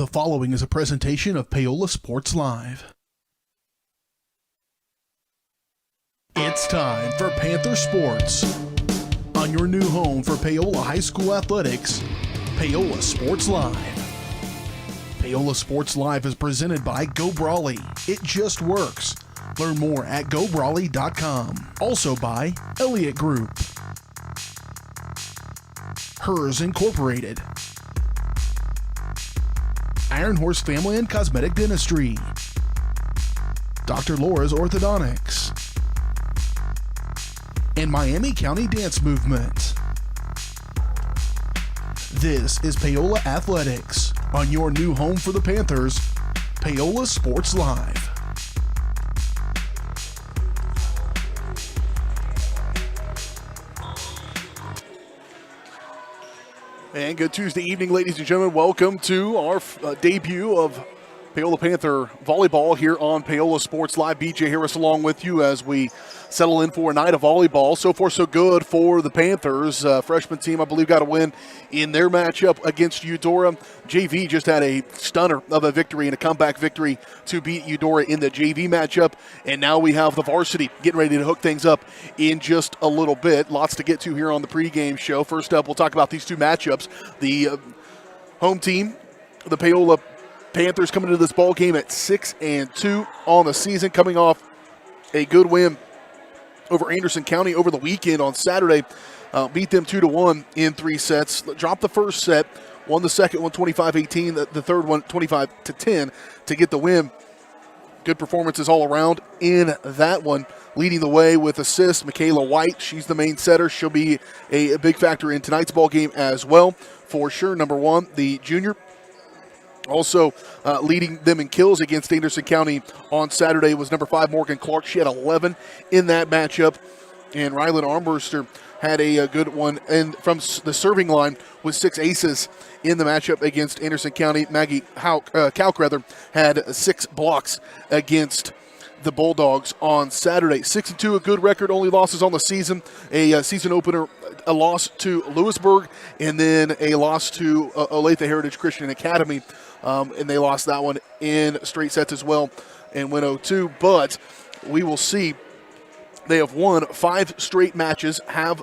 The following is a presentation of Paola Sports Live. It's time for Panther Sports. On your new home for Paola High School athletics, Paola Sports Live. Paola Sports Live is presented by Go Brawley. It just works. Learn more at gobrawley.com. Also by Elliott Group, Hers Incorporated, Iron Horse Family and Cosmetic Dentistry, Dr. Laura's Orthodontics, and Miami County Dance Movement. This is Paola Athletics, on your new home for the Panthers, Paola Sports Live. And good Tuesday evening, ladies and gentlemen. Welcome to our debut of Paola Panther volleyball here on Paola Sports Live. BJ Harris along with you as we settle in for a night of volleyball. So far, so good for the Panthers. Freshman team, I believe, got a win in their matchup against Eudora. JV just had a stunner of a victory and a comeback victory to beat Eudora in the JV matchup. And now we have the varsity getting ready to hook things up in just a little bit. Lots to get to here on the pregame show. First up, we'll talk about these two matchups. The home team, the Paola Panthers, coming into this ball game at 6-2 on the season, coming off a good win over Anderson County over the weekend on Saturday. Beat them 2-1 in 3 sets. Dropped the first set, won the second one 25-18, the third one 25-10 to get the win. Good performances all around in that one. Leading the way with assists, Michaela White. She's the main setter. She'll be a big factor in tonight's ball game as well, for sure. Number one, the junior. Also leading them in kills against Anderson County on Saturday was number 5, Morgan Clark. She had 11 in that matchup. And Rylan Armbruster had a good one. And from the serving line with 6 aces in the matchup against Anderson County. Maggie Kalk had 6 blocks against the Bulldogs on Saturday. 6-2, a good record. Only losses on the season. A season opener, a loss to Lewisburg, and then a loss to Olathe Heritage Christian Academy. And they lost that one in straight sets as well and went 0-2. But we will see. They have won 5 straight matches, have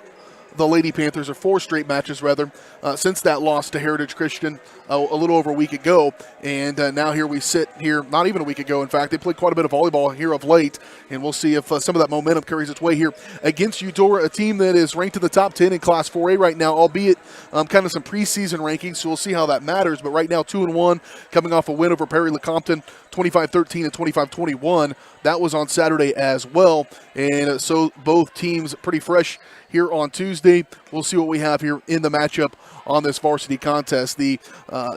the Lady Panthers, or 4 straight matches rather, since that loss to Heritage Christian a little over a week ago. And now here we sit here, not even a week ago, in fact. They played quite a bit of volleyball here of late, and we'll see if some of that momentum carries its way here against Eudora, a team that is ranked in the top 10 in Class 4A right now, albeit kind of some preseason rankings, so we'll see how that matters. But right now, 2-1, coming off a win over Perry Lecompton, 25-13 and 25-21. That was on Saturday as well. And so both teams pretty fresh here on Tuesday. We'll see what we have here in the matchup on this varsity contest. The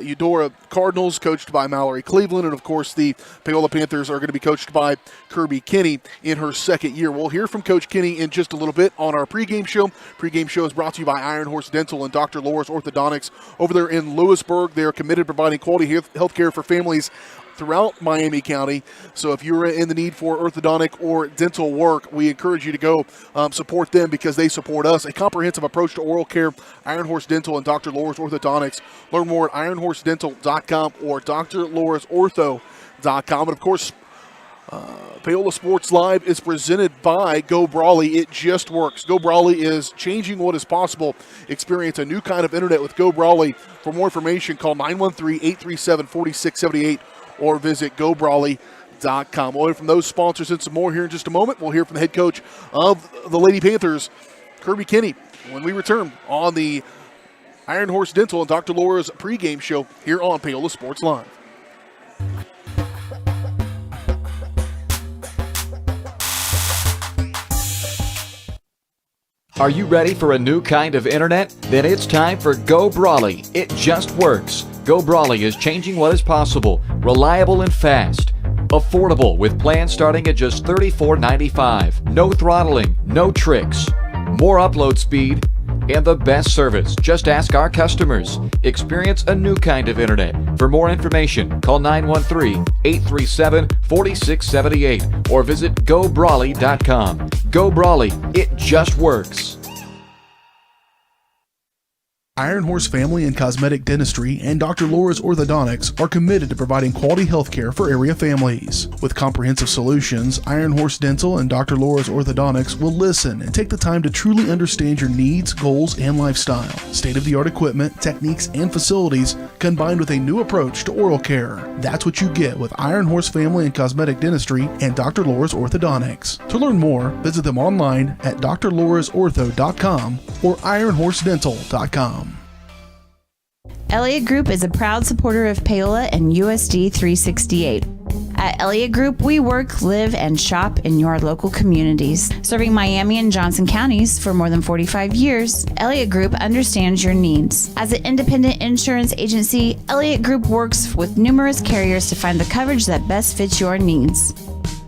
Eudora Cardinals, coached by Mallory Cleveland, and of course the Paola Panthers are going to be coached by Kirby Kinney in her second year. We'll hear from Coach Kinney in just a little bit on our pregame show. Pregame show is brought to you by Iron Horse Dental and Dr. Laura's Orthodontics over there in Lewisburg. They are committed to providing quality health care for families throughout Miami County. So if you're in the need for orthodontic or dental work, we encourage you to go support them because they support us. A comprehensive approach to oral care, Iron Horse Dental and Dr. Laura's Orthodontics. Learn more at ironhorsedental.com or drlaurasortho.com. And of course, Paola Sports Live is presented by Go Brawley. It just works. Go Brawley is changing what is possible. Experience a new kind of internet with Go Brawley. For more information, call 913-837-4678 or visit gobrawley.com. We'll hear from those sponsors and some more here in just a moment. We'll hear from the head coach of the Lady Panthers, Kirby Kinney, when we return on the Iron Horse Dental and Dr. Laura's pregame show here on Paola Sports Live. Are you ready for a new kind of internet? Then it's time for Go Brawley. It just works. Go Brawley is changing what is possible. Reliable and fast. Affordable with plans starting at just $34.95. No throttling, no tricks. More upload speed and the best service. Just ask our customers. Experience a new kind of internet. For more information, call 913-837-4678 or visit gobrawley.com. Go Brawley, it just works. Iron Horse Family and Cosmetic Dentistry and Dr. Laura's Orthodontics are committed to providing quality health care for area families. With comprehensive solutions, Iron Horse Dental and Dr. Laura's Orthodontics will listen and take the time to truly understand your needs, goals, and lifestyle. State-of-the-art equipment, techniques, and facilities combined with a new approach to oral care. That's what you get with Iron Horse Family and Cosmetic Dentistry and Dr. Laura's Orthodontics. To learn more, visit them online at drlaurasortho.com or ironhorsedental.com. Elliott Group is a proud supporter of Paola and USD 368. At Elliott Group, we work, live, and shop in your local communities. Serving Miami and Johnson counties for more than 45 years, Elliott Group understands your needs. As an independent insurance agency, Elliott Group works with numerous carriers to find the coverage that best fits your needs.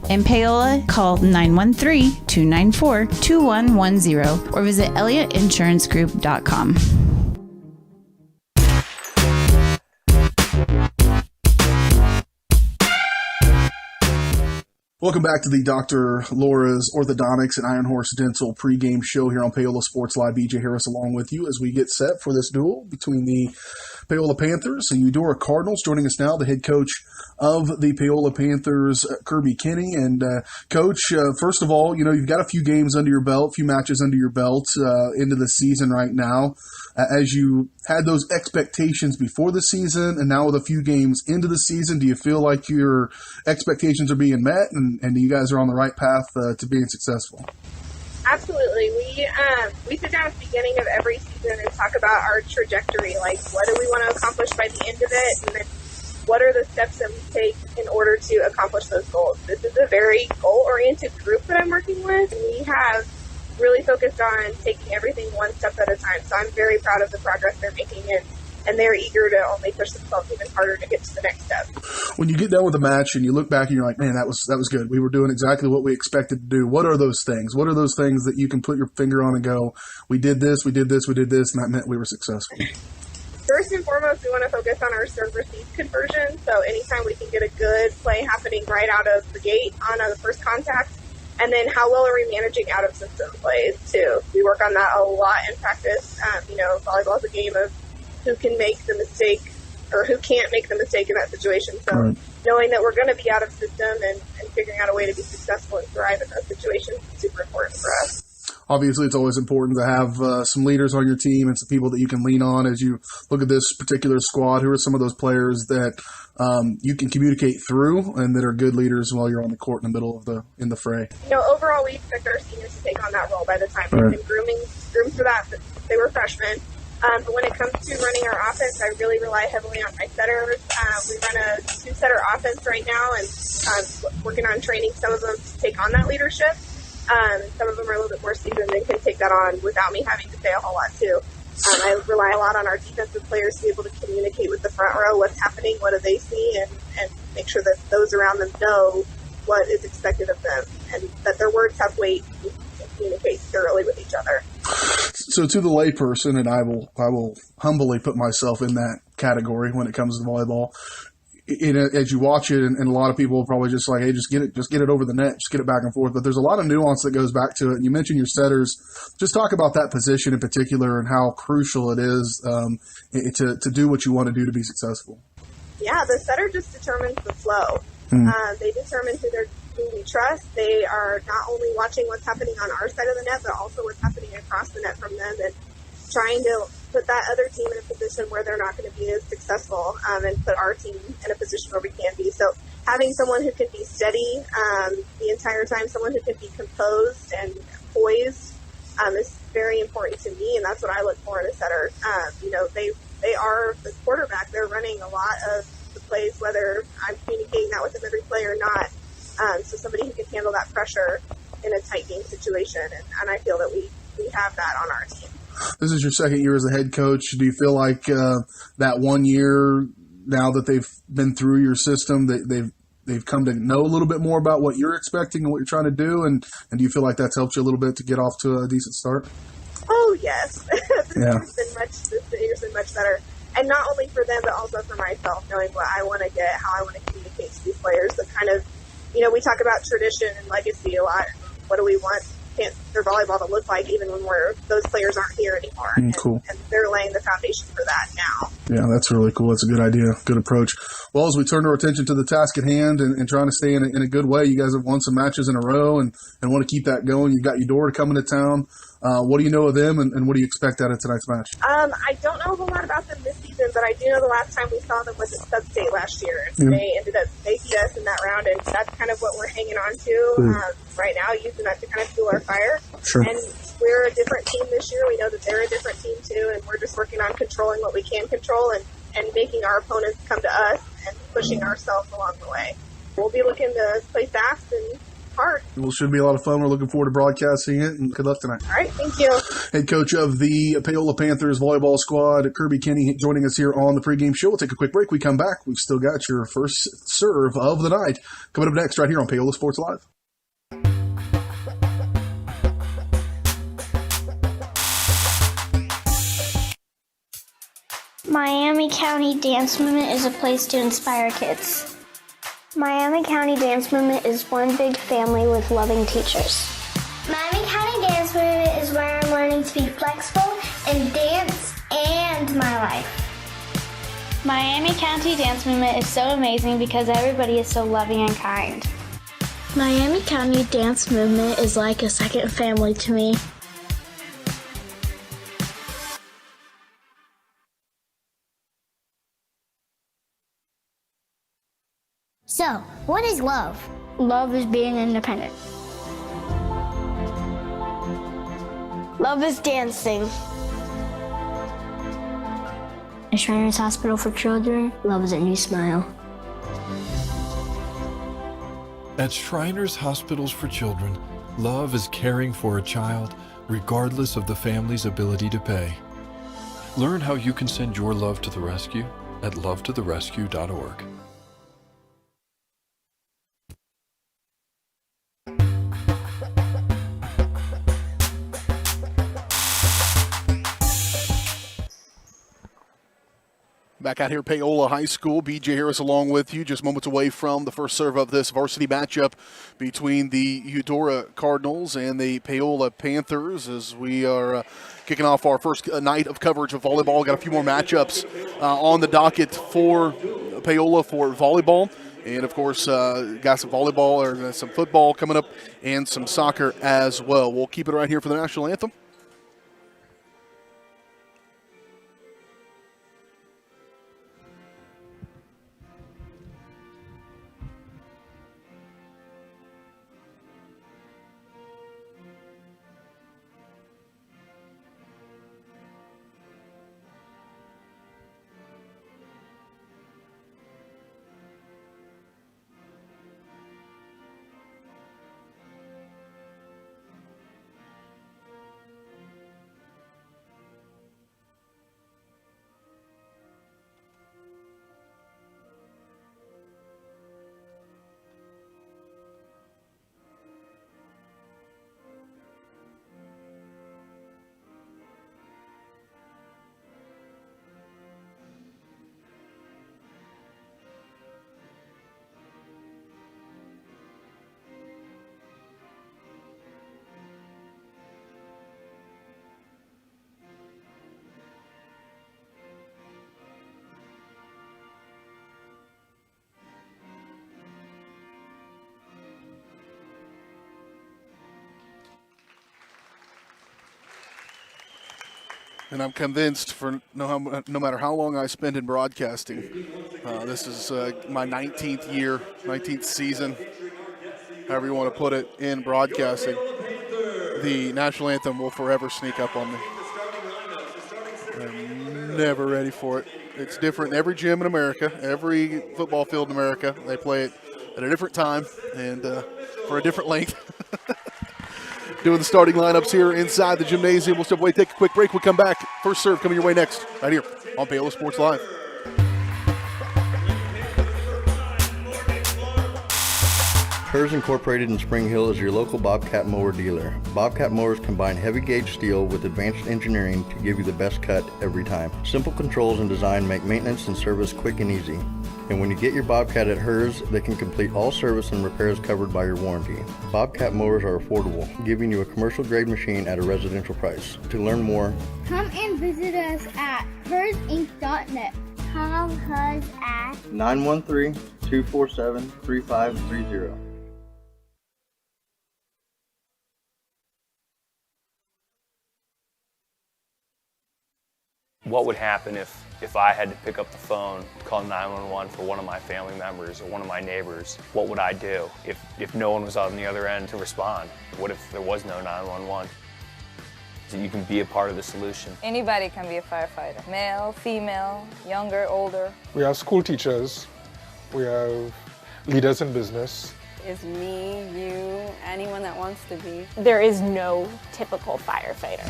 In Paola, call 913-294-2110 or visit elliottInsuranceGroup.com. Welcome back to the Dr. Laura's Orthodontics and Iron Horse Dental pregame show here on Paola Sports Live. BJ Harris along with you as we get set for this duel between the Paola Panthers and Eudora Cardinals. Joining us now, the head coach of the Paola Panthers, Kirby Kinney. And Coach, first of all, you've got a few games under your belt, a few matches under your belt into the season right now. As you had those expectations before the season and now with a few games into the season, do you feel like your expectations are being met and you guys are on the right path to being successful? Absolutely. We sit down at the beginning of every season and talk about our trajectory, like what do we want to accomplish by the end of it, and then what are the steps that we take in order to accomplish those goals. This is a very goal-oriented group that I'm working with, and we have really focused on taking everything one step at a time. So I'm very proud of the progress they're making, and they're eager to only push themselves even harder to get to the next step. When you get done with the match and you look back and you're like, man, that was good. We were doing exactly what we expected to do. What are those things? What are those things that you can put your finger on and go, we did this, and that meant we were successful? First and foremost, we want to focus on our serve-receive conversion. So anytime we can get a good play happening right out of the gate on the first contact, and then how well are we managing out-of-system plays, too? We work on that a lot in practice. Volleyball is a game of who can make the mistake or who can't make the mistake in that situation. So right. Knowing that we're going to be out of system and figuring out a way to be successful and thrive in those situations is super important for us. Obviously, it's always important to have some leaders on your team and some people that you can lean on as you look at this particular squad. Who are some of those players that you can communicate through and that are good leaders while you're on the court in the middle of in the fray? Overall, we expect our seniors to take on that role by the time right. We've been groomed for that. But they were freshmen. But when it comes to running our offense, I really rely heavily on my setters. We run a two-setter offense right now, and working on training some of them to take on that leadership. Some of them are a little bit more seasoned and can take that on without me having to say a whole lot, too. I rely a lot on our defensive players to be able to communicate with the front row what's happening, what do they see, and make sure that those around them know what is expected of them and that their words have weight and communicate thoroughly with each other. So to the layperson, and I will humbly put myself in that category when it comes to volleyball, as you watch it, and a lot of people will probably just like, hey, just get it over the net, just get it back and forth. But there's a lot of nuance that goes back to it. And you mentioned your setters. Just talk about that position in particular and how crucial it is to do what you want to do to be successful. Yeah, the setter just determines the flow. They determine who we trust. They are not only watching what's happening on our side of the net, but also what's happening across the net from them, and trying to put that other team in a position where they're not going to be as successful, and put our team in a position where we can be. So having someone who can be steady the entire time, someone who can be composed and poised is very important to me, and that's what I look for in a setter. They are the quarterback. They're running a lot of the plays, whether I'm communicating that with them every play or not. So somebody who can handle that pressure in a tight game situation, and I feel that we have that on our team. This is your second year as a head coach. Do you feel like that 1 year, now that they've been through your system, that they've come to know a little bit more about what you're expecting and what you're trying to do, and do you feel like that's helped you a little bit to get off to a decent start? Oh, yes. This year's been much better. And not only for them, but also for myself, knowing what I want to get, how I want to communicate to these players. The kind of, we talk about tradition and legacy a lot. What do we want Panther volleyball to look like, even when those players aren't here anymore. Cool. And they're laying the foundation for that now. Yeah, that's really cool. That's a good idea, good approach. Well, as we turn our attention to the task at hand and trying to stay in a good way, you guys have won some matches in a row and want to keep that going. You've got Eudora coming to town. What do you know of them, and what do you expect out of tonight's match? I don't know a whole lot about them this season, but I do know the last time we saw them was at Sub-State last year. And they beat us in that round, and that's kind of what we're hanging on to right now, using that to kind of fuel our fire. Sure. And we're a different team this year. We know that they're a different team too, and we're just working on controlling what we can control and making our opponents come to us and pushing ourselves along the way. We'll be looking to play fast and hard. Well, it should be a lot of fun. We're looking forward to broadcasting it, and good luck tonight. All right, thank you. Head coach of the Paola Panthers volleyball squad, Kirby Kenny, joining us here on the pregame show. We'll take a quick break. We come back. We've still got your first serve of the night coming up next right here on Paola Sports Live. Miami County Dance Movement is a place to inspire kids. Miami County Dance Movement is one big family with loving teachers. Miami County Dance Movement is where I'm learning to be flexible in dance and my life. Miami County Dance Movement is so amazing because everybody is so loving and kind. Miami County Dance Movement is like a second family to me. So, what is love? Love is being independent. Love is dancing. At Shriners Hospital for Children, love is a new smile. At Shriners Hospitals for Children, love is caring for a child regardless of the family's ability to pay. Learn how you can send your love to the rescue at lovetotherescue.org. Back out here at Paola High School, B.J. Harris along with you, just moments away from the first serve of this varsity matchup between the Eudora Cardinals and the Paola Panthers as we are kicking off our first night of coverage of volleyball. Got a few more matchups on the docket for Paola for volleyball. And, of course, got some volleyball or some football coming up and some soccer as well. We'll keep it right here for the national anthem. And I'm convinced for no matter how long I spend in broadcasting, this is my 19th year, 19th season, however you want to put it, in broadcasting. The national anthem will forever sneak up on me. I'm never ready for it. It's different in every gym in America, every football field in America. They play it at a different time and for a different length. Doing the starting lineups here inside the gymnasium. We'll step away, take a quick break. We'll come back. First serve coming your way next, right here on Paola Sports Live. Hers Incorporated in Spring Hill is your local Bobcat mower dealer. Bobcat mowers combine heavy gauge steel with advanced engineering to give you the best cut every time. Simple controls and design make maintenance and service quick and easy. And when you get your Bobcat at hers, they can complete all service and repairs covered by your warranty. Bobcat mowers are affordable, giving you a commercial-grade machine at a residential price. To learn more, Come and visit us at hersinc.net. Call us at 913-247-3530. What would happen if I had to pick up the phone, call 911 for one of my family members or one of my neighbors? What would I do if no one was on the other end to respond? What if there was no 911? So you can be a part of the solution. Anybody can be a firefighter. Male, female, younger, older. We have school teachers. We have leaders in business. Is me, you, anyone that wants to be. There is no typical firefighter.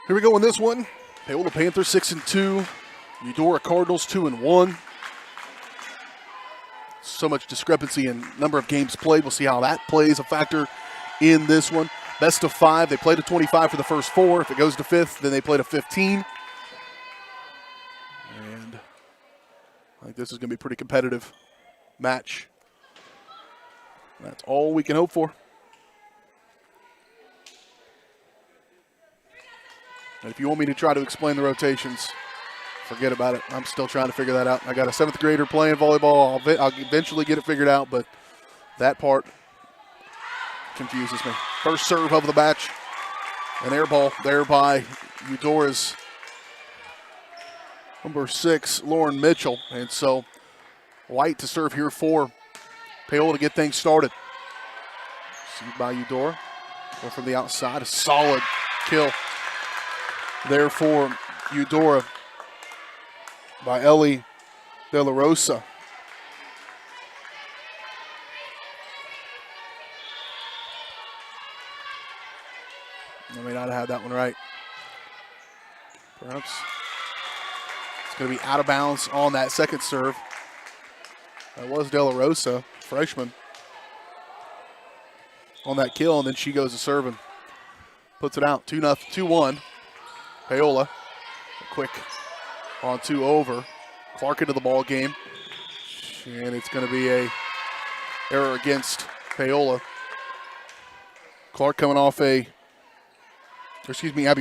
Here we go in this one. Paola Panthers 6-2. Eudora Cardinals 2-1. So much discrepancy in number of games played. We'll see how that plays a factor in this one. Best of 5. They played a 25 for the first 4. If it goes to 5th, then they played a 15. And I think this is going to be a pretty competitive match. That's all we can hope for. And if you want me to try to explain the rotations, forget about it. I'm still trying to figure that out. I got a 7th grader playing volleyball. I'll eventually get it figured out, but that part confuses me. First serve of the match. An air ball there by Eudora's number 6, Lauren Mitchell. And so White to serve here for Paola to get things started. Received by Eudora. Go from the outside. A solid kill there for Eudora by Ellie De La Rosa. I may not have had that one right. Perhaps it's going to be out of bounds on that second serve. That was De La Rosa, freshman, on that kill, and then she goes to serve and puts it out. 2-1. Paola, a quick on 2 over. Clark into the ball game, and it's going to be a error against Paola. Clark coming off Abby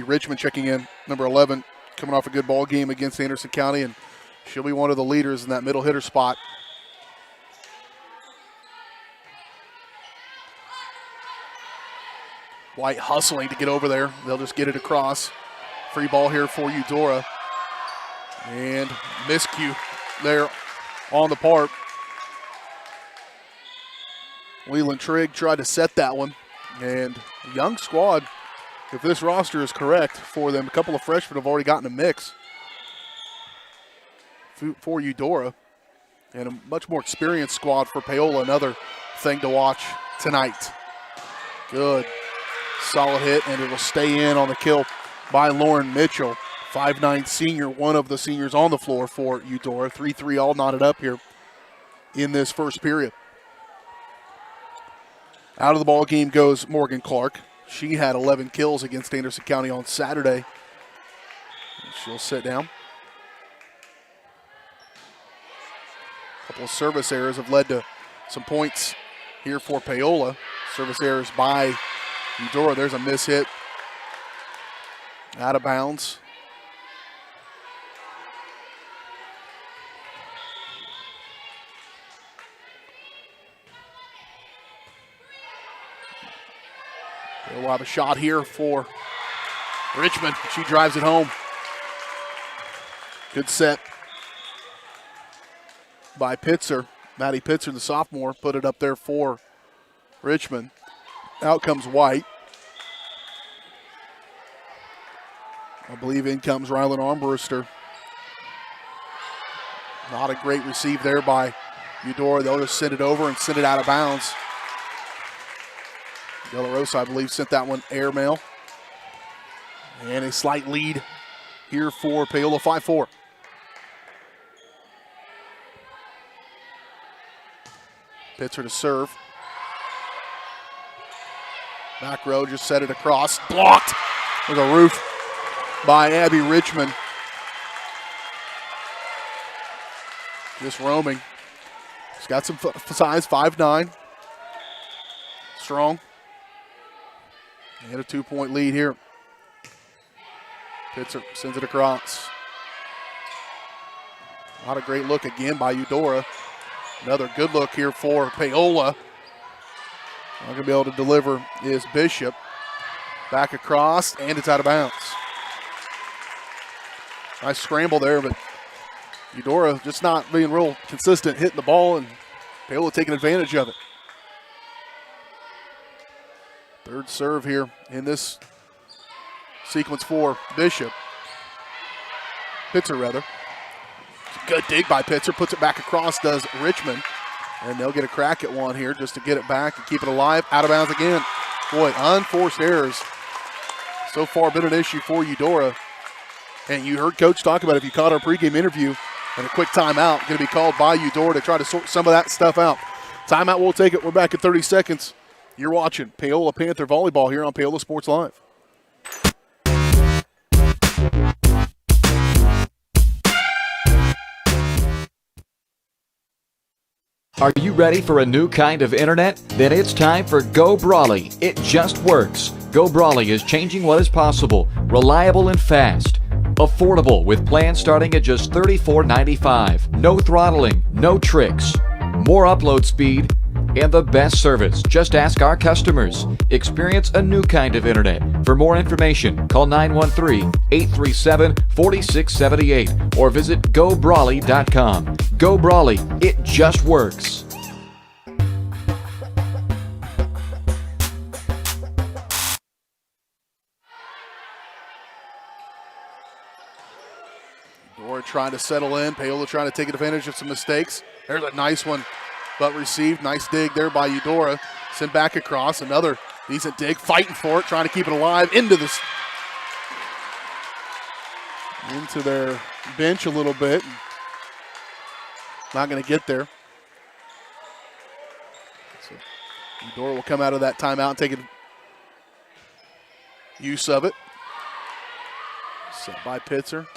Richmond checking in, number 11, coming off a good ball game against Anderson County, and she'll be one of the leaders in that middle hitter spot. White hustling to get over there. They'll just get it across. Free ball here for Eudora. And miscue there on the part. Leland Trigg tried to set that one. And young squad, if this roster is correct for them, a couple of freshmen have already gotten a mix for Eudora. And a much more experienced squad for Paola, another thing to watch tonight. Good. Solid hit, and it will stay in on the kill by Lauren Mitchell. 5'9" senior, one of the seniors on the floor for Eudora. 3-3 all knotted up here in this first period. Out of the ball game goes Morgan Clark. She had 11 kills against Anderson County on Saturday. She'll sit down. A couple of service errors have led to some points here for Paola. Service errors by Eudora. There's a miss hit. Out of bounds. We'll have a shot here for Richmond. She drives it home. Good set by Pitzer. Maddie Pitzer, the sophomore, put it up there for Richmond. Out comes White. I believe in comes Rylan Armbruster. Not a great receive there by Eudora. They'll just send it over and send it out of bounds. De La Rosa, I believe, sent that one airmail. And a slight lead here for Paola, 5-4. Pitzer to serve. Back row, just set it across. Blocked with a roof by Abby Richmond. Just roaming. She's got some size, 5'9". Strong. They get a 2-point lead here. Pitzer sends it across. Not a great look again by Eudora. Another good look here for Paola. Not going to be able to deliver is Bishop. Back across, and it's out of bounds. Nice scramble there, but Eudora just not being real consistent hitting the ball, and Paola taking advantage of it. Third serve here in this sequence for Bishop. Pitzer, rather. Good dig by Pitzer, puts it back across, does Richmond. And they'll get a crack at one here just to get it back and keep it alive. Out of bounds again. Boy, unforced errors so far been an issue for Eudora. And you heard Coach talk about, if you caught our pregame interview, and a quick timeout going to be called by Eudora to try to sort some of that stuff out. Timeout, we'll take it. We're back in 30 seconds. You're watching Paola Panther Volleyball here on Paola Sports Live. Are you ready for a new kind of internet? Then it's time for Go Brawley. It just works. Go Brawley is changing what is possible. Reliable and fast. Affordable with plans starting at just $34.95. No throttling, no tricks. More upload speed and the best service. Just ask our customers. Experience a new kind of internet. For more information, call 913-837-4678 or visit GoBrawley.com. Go Brawley, it just works. Eudora trying to settle in. Paola trying to take advantage of some mistakes. There's a nice one, but received. Nice dig there by Eudora. Sent back across. Another decent dig. Fighting for it. Trying to keep it alive. Into their bench a little bit. Not going to get there. So Eudora will come out of that timeout and take use of it. Set by Pitzer.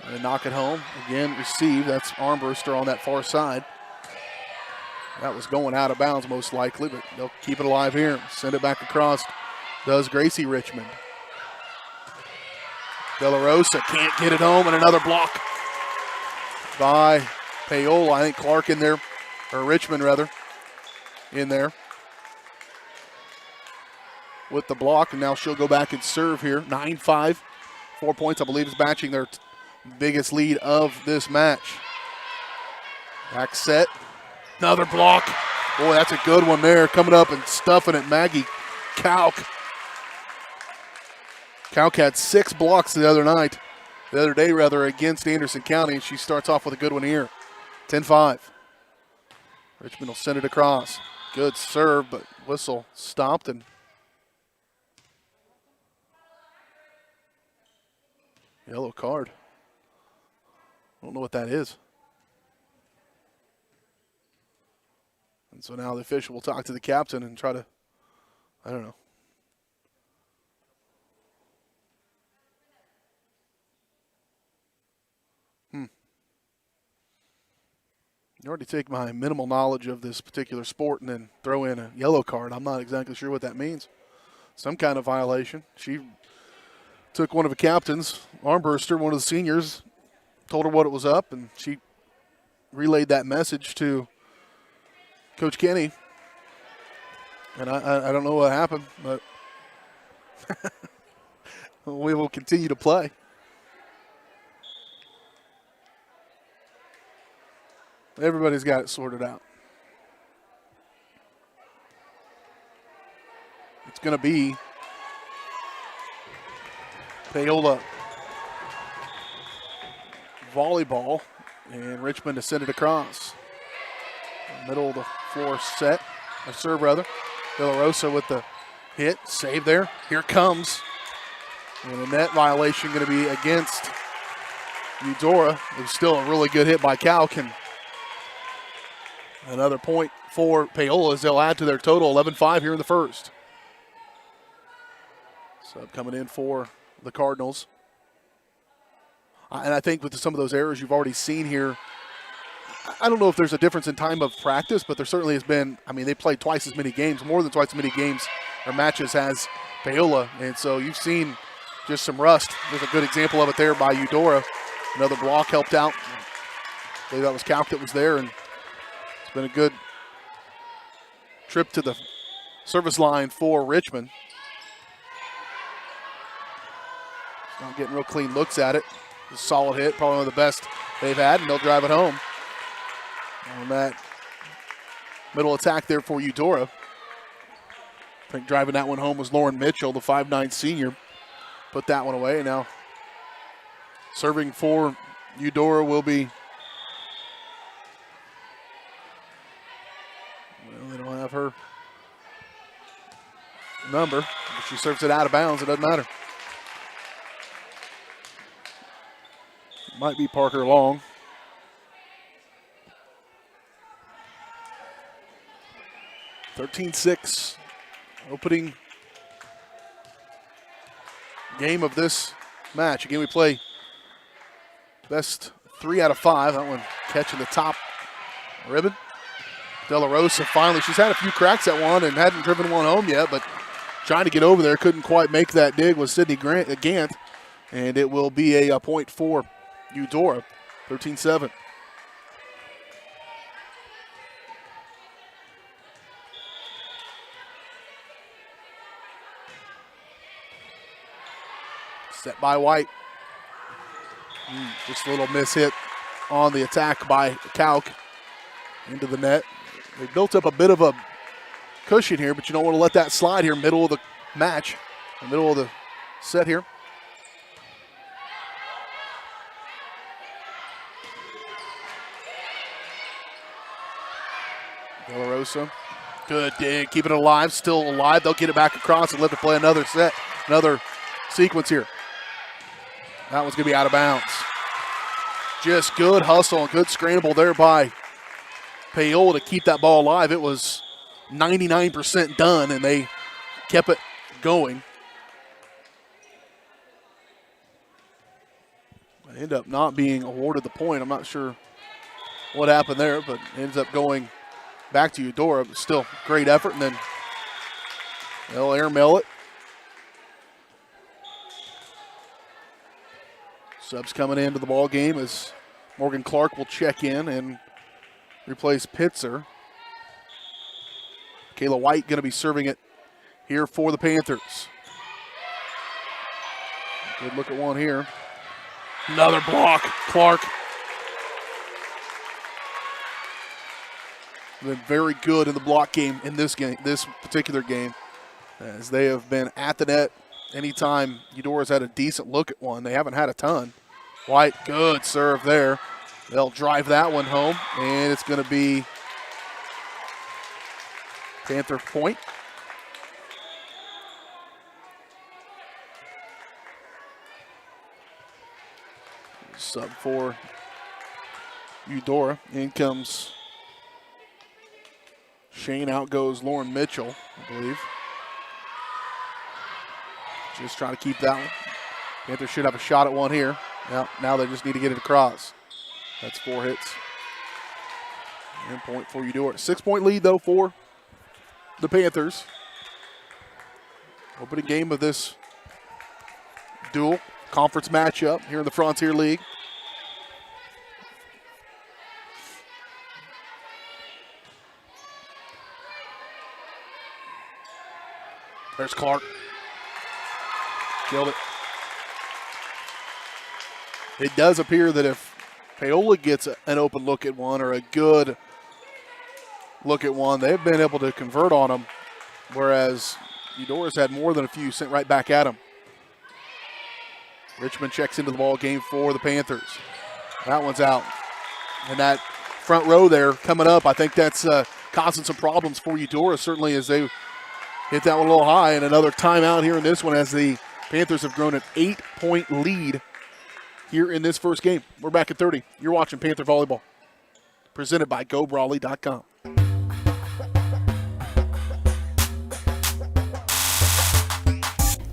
Trying to knock it home. Again, received. That's Armbruster on that far side. That was going out of bounds most likely, but they'll keep it alive here. Send it back across. Does Gracie Richmond. De La Rosa can't get it home, and another block by Paola. I think Clark in there, or Richmond rather, in there with the block, and now she'll go back and serve here. 9-5, 4 points, I believe, is matching their biggest lead of this match. Back set, another block. Boy, that's a good one there, coming up and stuffing it, Maggie Kauk. Kauk had 6 blocks the other day against Anderson County, and she starts off with a good one here. 10-5. Richmond will send it across. Good serve, but whistle stopped, and yellow card. I don't know what that is. And so now the official will talk to the captain and try to, I don't know. You already take my minimal knowledge of this particular sport and then throw in a yellow card. I'm not exactly sure what that means. Some kind of violation. She took one of the captains, Armbruster, one of the seniors, told her what it was up, and she relayed that message to Coach Kenny. And I don't know what happened, but we will continue to play. Everybody's got it sorted out. It's going to be Paola volleyball, and Richmond to send it across. Middle of the floor set, or serve rather. De La Rosa with the hit, save there. Here comes. And a net violation going to be against Eudora. It was still a really good hit by Kauk, and another point for Paola as they'll add to their total, 11-5 here in the first. So coming in for the Cardinals. And I think with some of those errors you've already seen here, I don't know if there's a difference in time of practice, but there certainly has been. I mean, they played twice as many games, more than twice as many games or matches as Paola. And so you've seen just some rust. There's a good example of it there by Eudora. Another block helped out. I believe that was Calc that was there, and it's been a good trip to the service line for Richmond. Not getting real clean looks at it. A solid hit, probably one of the best they've had, and they'll drive it home. On that middle attack there for Eudora. I think driving that one home was Lauren Mitchell, the 5'9" senior. Put that one away. Now serving for Eudora will be, well, they don't have her number. If she serves it out of bounds, it doesn't matter. Might be Parker Long. (13-6), opening game of this match. Again, we play best 3 out of 5. That one catching the top ribbon. De La Rosa finally, she's had a few cracks at one and hadn't driven one home yet, but trying to get over there, couldn't quite make that dig with Sydney Gant, and it will be a point for Eudora, 13-7. Set by White. Just a little miss hit on the attack by Calc into the net. They built up a bit of a cushion here, but you don't want to let that slide here middle of the match, the middle of the set here. De La Rosa, good dig, keep it alive, still alive. They'll get it back across and live to play another set, another sequence here. That one's going to be out of bounds. Just good hustle and good scramble there by Paola to keep that ball alive. It was 99% done, and they kept it going. They end up not being awarded the point. I'm not sure what happened there, but it ends up going back to Eudora. But still, great effort, and then they'll airmail it. Subs coming into the ball game as Morgan Clark will check in and replace Pitzer. Kayla White going to be serving it here for the Panthers. Good look at one here. Another block, Clark. Been very good in the block game in this game, this particular game, as they have been at the net. Anytime Eudora's had a decent look at one, they haven't had a ton. White, good serve there. They'll drive that one home, and it's going to be Panther point. Sub for Eudora. In comes Shane, out goes Lauren Mitchell, I believe. Just trying to keep that one. Panthers should have a shot at one here. Now they just need to get it across. That's 4 hits. And point for Eudora. 6-point lead, though, for the Panthers. Opening game of this dual conference matchup here in the Frontier League. There's Clark. Killed it. It does appear that if Paola gets an open look at one or a good look at one, they've been able to convert on them, whereas Eudora's had more than a few sent right back at them. Richmond checks into the ball game for the Panthers. That one's out. And that front row there coming up, I think that's causing some problems for Eudora, certainly as they hit that one a little high. And another timeout here in this one as the Panthers have grown an 8-point lead here in this first game. We're back at 30. You're watching Panther Volleyball, presented by GoBrawley.com.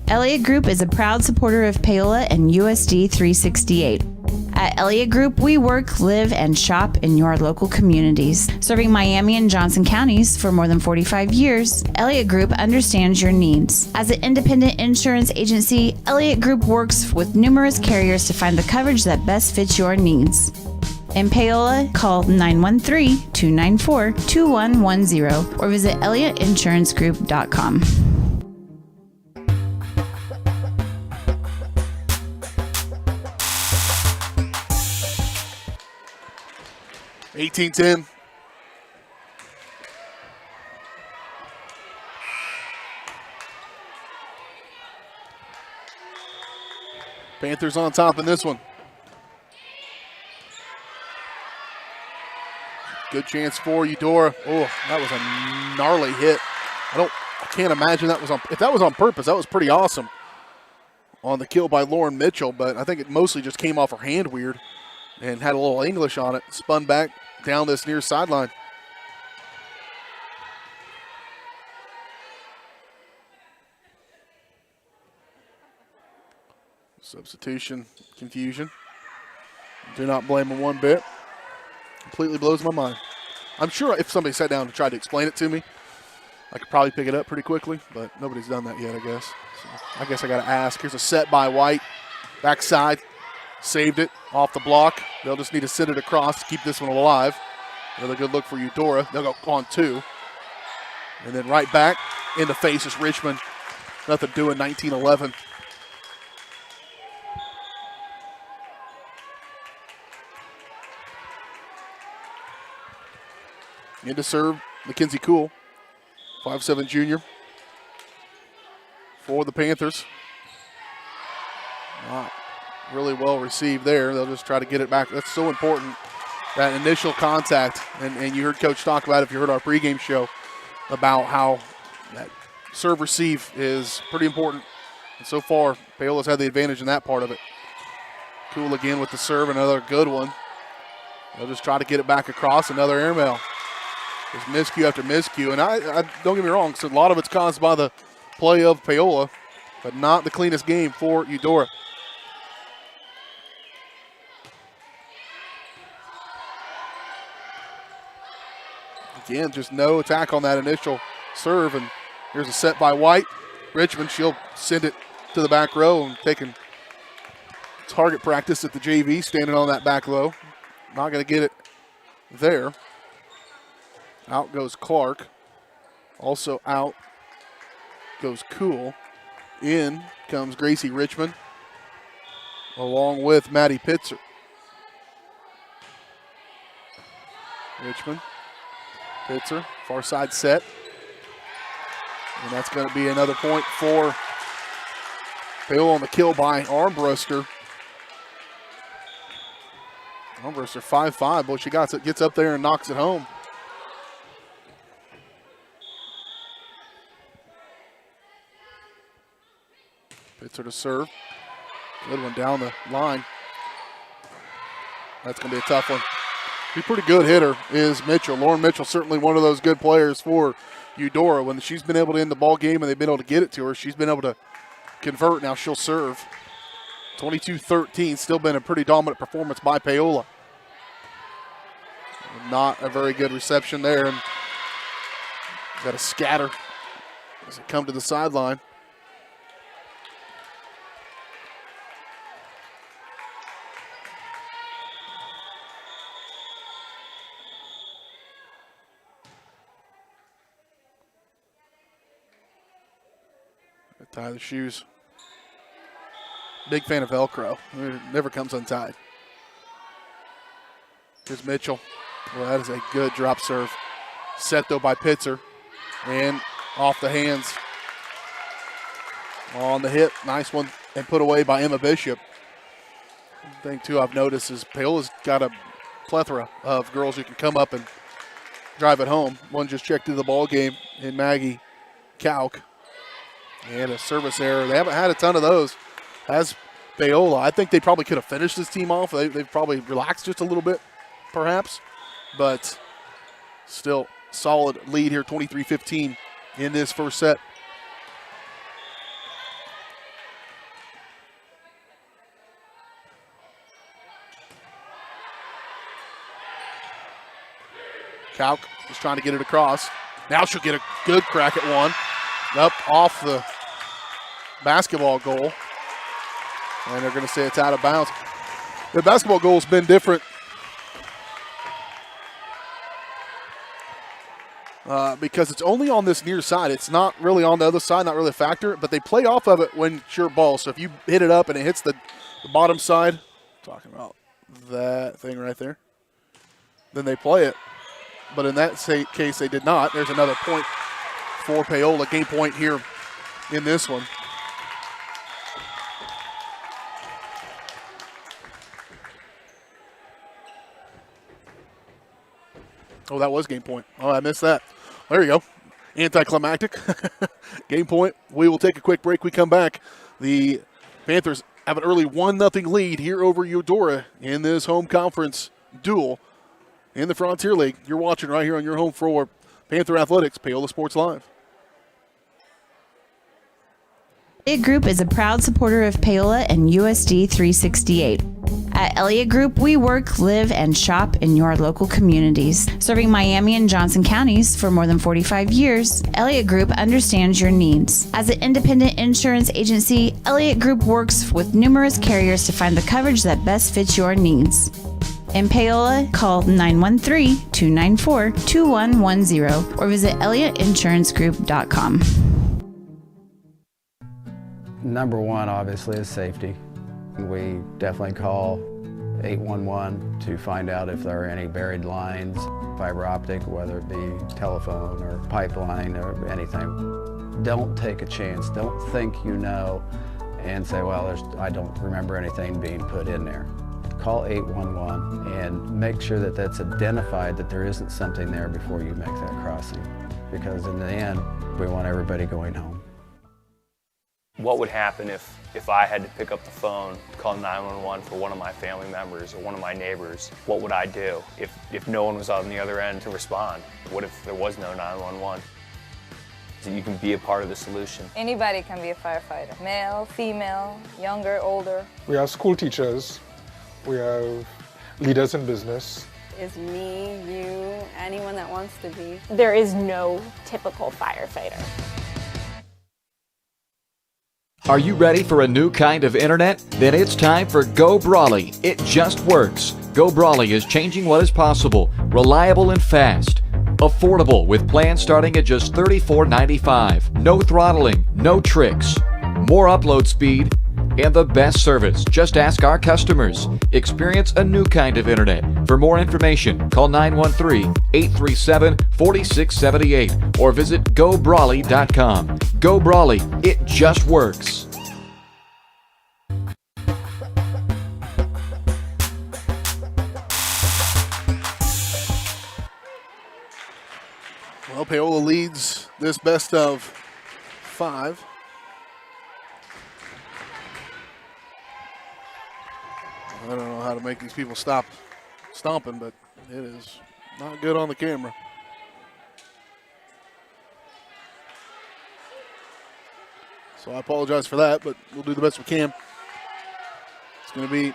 Elliott Group is a proud supporter of Paola and USD 368. At Elliott Group, we work, live, and shop in your local communities. Serving Miami and Johnson counties for more than 45 years, Elliott Group understands your needs. As an independent insurance agency, Elliott Group works with numerous carriers to find the coverage that best fits your needs. In Paola, call 913-294-2110 or visit ElliottInsuranceGroup.com. $18-10. Panthers on top in this one. Good chance for Eudora. Oh, that was a gnarly hit. I can't imagine that was on. If that was on purpose, that was pretty awesome on the kill by Lauren Mitchell. But I think it mostly just came off her hand weird and had a little English on it. Spun back down this near sideline. Substitution confusion. Do not blame him one bit. Completely blows my mind. I'm sure if somebody sat down and tried to explain it to me, I could probably pick it up pretty quickly, but nobody's done that yet, I guess. So I guess I got to ask. Here's a set by White. Backside. Saved it off the block. They'll just need to send it across to keep this one alive. Another good look for Eudora. They'll go on two. And then right back in the face is Richmond. Nothing doing, 19-11. In to serve, Mackenzie Cool, 5'7" junior for the Panthers. Not really well received there. They'll just try to get it back. That's so important, that initial contact. And you heard Coach talk about it if you heard our pregame show about how that serve receive is pretty important. And so far, Paola's had the advantage in that part of it. Cool again with the serve, another good one. They'll just try to get it back across, another airmail. There's miscue after miscue, and I don't get me wrong, so a lot of it's caused by the play of Paola, but not the cleanest game for Eudora. Again, just no attack on that initial serve, and here's a set by White. Richmond, she'll send it to the back row and taking target practice at the JV, standing on that back row. Not going to get it there. Out goes Clark. Also out goes Cool. In comes Gracie Richmond along with Maddie Pitzer. Richmond, Pitzer, far side set. And that's going to be another point for Paola on the kill by Armbruster. Armbruster 5'5". Boy, she gets up there and knocks it home. Pitzer to serve. Good one down the line. That's going to be a tough one. Be pretty good hitter is Mitchell. Lauren Mitchell, certainly one of those good players for Eudora. When she's been able to end the ball game and they've been able to get it to her, she's been able to convert. Now she'll serve. 22-13, still been a pretty dominant performance by Paola. Not a very good reception there, and got a scatter as it come to the sideline. Tie the shoes. Big fan of Velcro. It never comes untied. Here's Mitchell. Well, that is a good drop serve. Set, though, by Pitzer. And off the hands. On the hip. Nice one. And put away by Emma Bishop. One thing, too, I've noticed is Paola's got a plethora of girls who can come up and drive it home. One just checked into the ball game in Maggie Kauk. And a service error. They haven't had a ton of those. As Paola, I think they probably could have finished this team off. They've probably relaxed just a little bit, perhaps. But still, solid lead here, 23-15 in this first set. Kauk is trying to get it across. Now she'll get a good crack at one. Up off the basketball goal. And they're going to say it's out of bounds. The basketball goal has been different because it's only on this near side. It's not really on the other side, not really a factor, but they play off of it when it's your ball. So if you hit it up and it hits the bottom side, talking about that thing right there, then they play it. But in that case, they did not. There's another point for Paola. Game point here in this one. Oh, that was game point. Oh, I missed that. There you go. Anticlimactic. Game point. We will take a quick break. We come back. The Panthers have an early 1-0 lead here over Eudora in this home conference duel in the Frontier League. You're watching right here on your home for Panther Athletics, Paola Sports Live. Elliott Group is a proud supporter of Paola and USD 368. At Elliott Group, we work, live, and shop in your local communities. Serving Miami and Johnson counties for more than 45 years, Elliott Group understands your needs. As an independent insurance agency, Elliott Group works with numerous carriers to find the coverage that best fits your needs. In Paola, call 913-294-2110 or visit ElliottInsuranceGroup.com. Number one, obviously, is safety. We definitely call 811 to find out if there are any buried lines, fiber optic, whether it be telephone or pipeline or anything. Don't take a chance. Don't think you know and say, well, I don't remember anything being put in there. Call 811 and make sure that that's identified, that there isn't something there before you make that crossing. Because in the end, we want everybody going home. What would happen if I had to pick up the phone, call 911 for one of my family members or one of my neighbors? What would I do if no one was on the other end to respond? What if there was no 911? So you can be a part of the solution. Anybody can be a firefighter. Male, female, younger, older. We have school teachers. We have leaders in business. Is me, you, anyone that wants to be. There is no typical firefighter. Are you ready for a new kind of internet? Then it's time for Go Brawley. It just works. Go Brawley is changing what is possible. Reliable and fast. Affordable with plans starting at just $34.95. No throttling, no tricks. More upload speed and the best service. Just ask our customers. Experience a new kind of internet. For more information, call 913-837-4678 or visit GoBrawley.com. Go Brawley, it just works. Well, Paola leads this best of 5. I don't know how to make these people stop stomping, but it is not good on the camera. So I apologize for that, but we'll do the best we can. It's going to be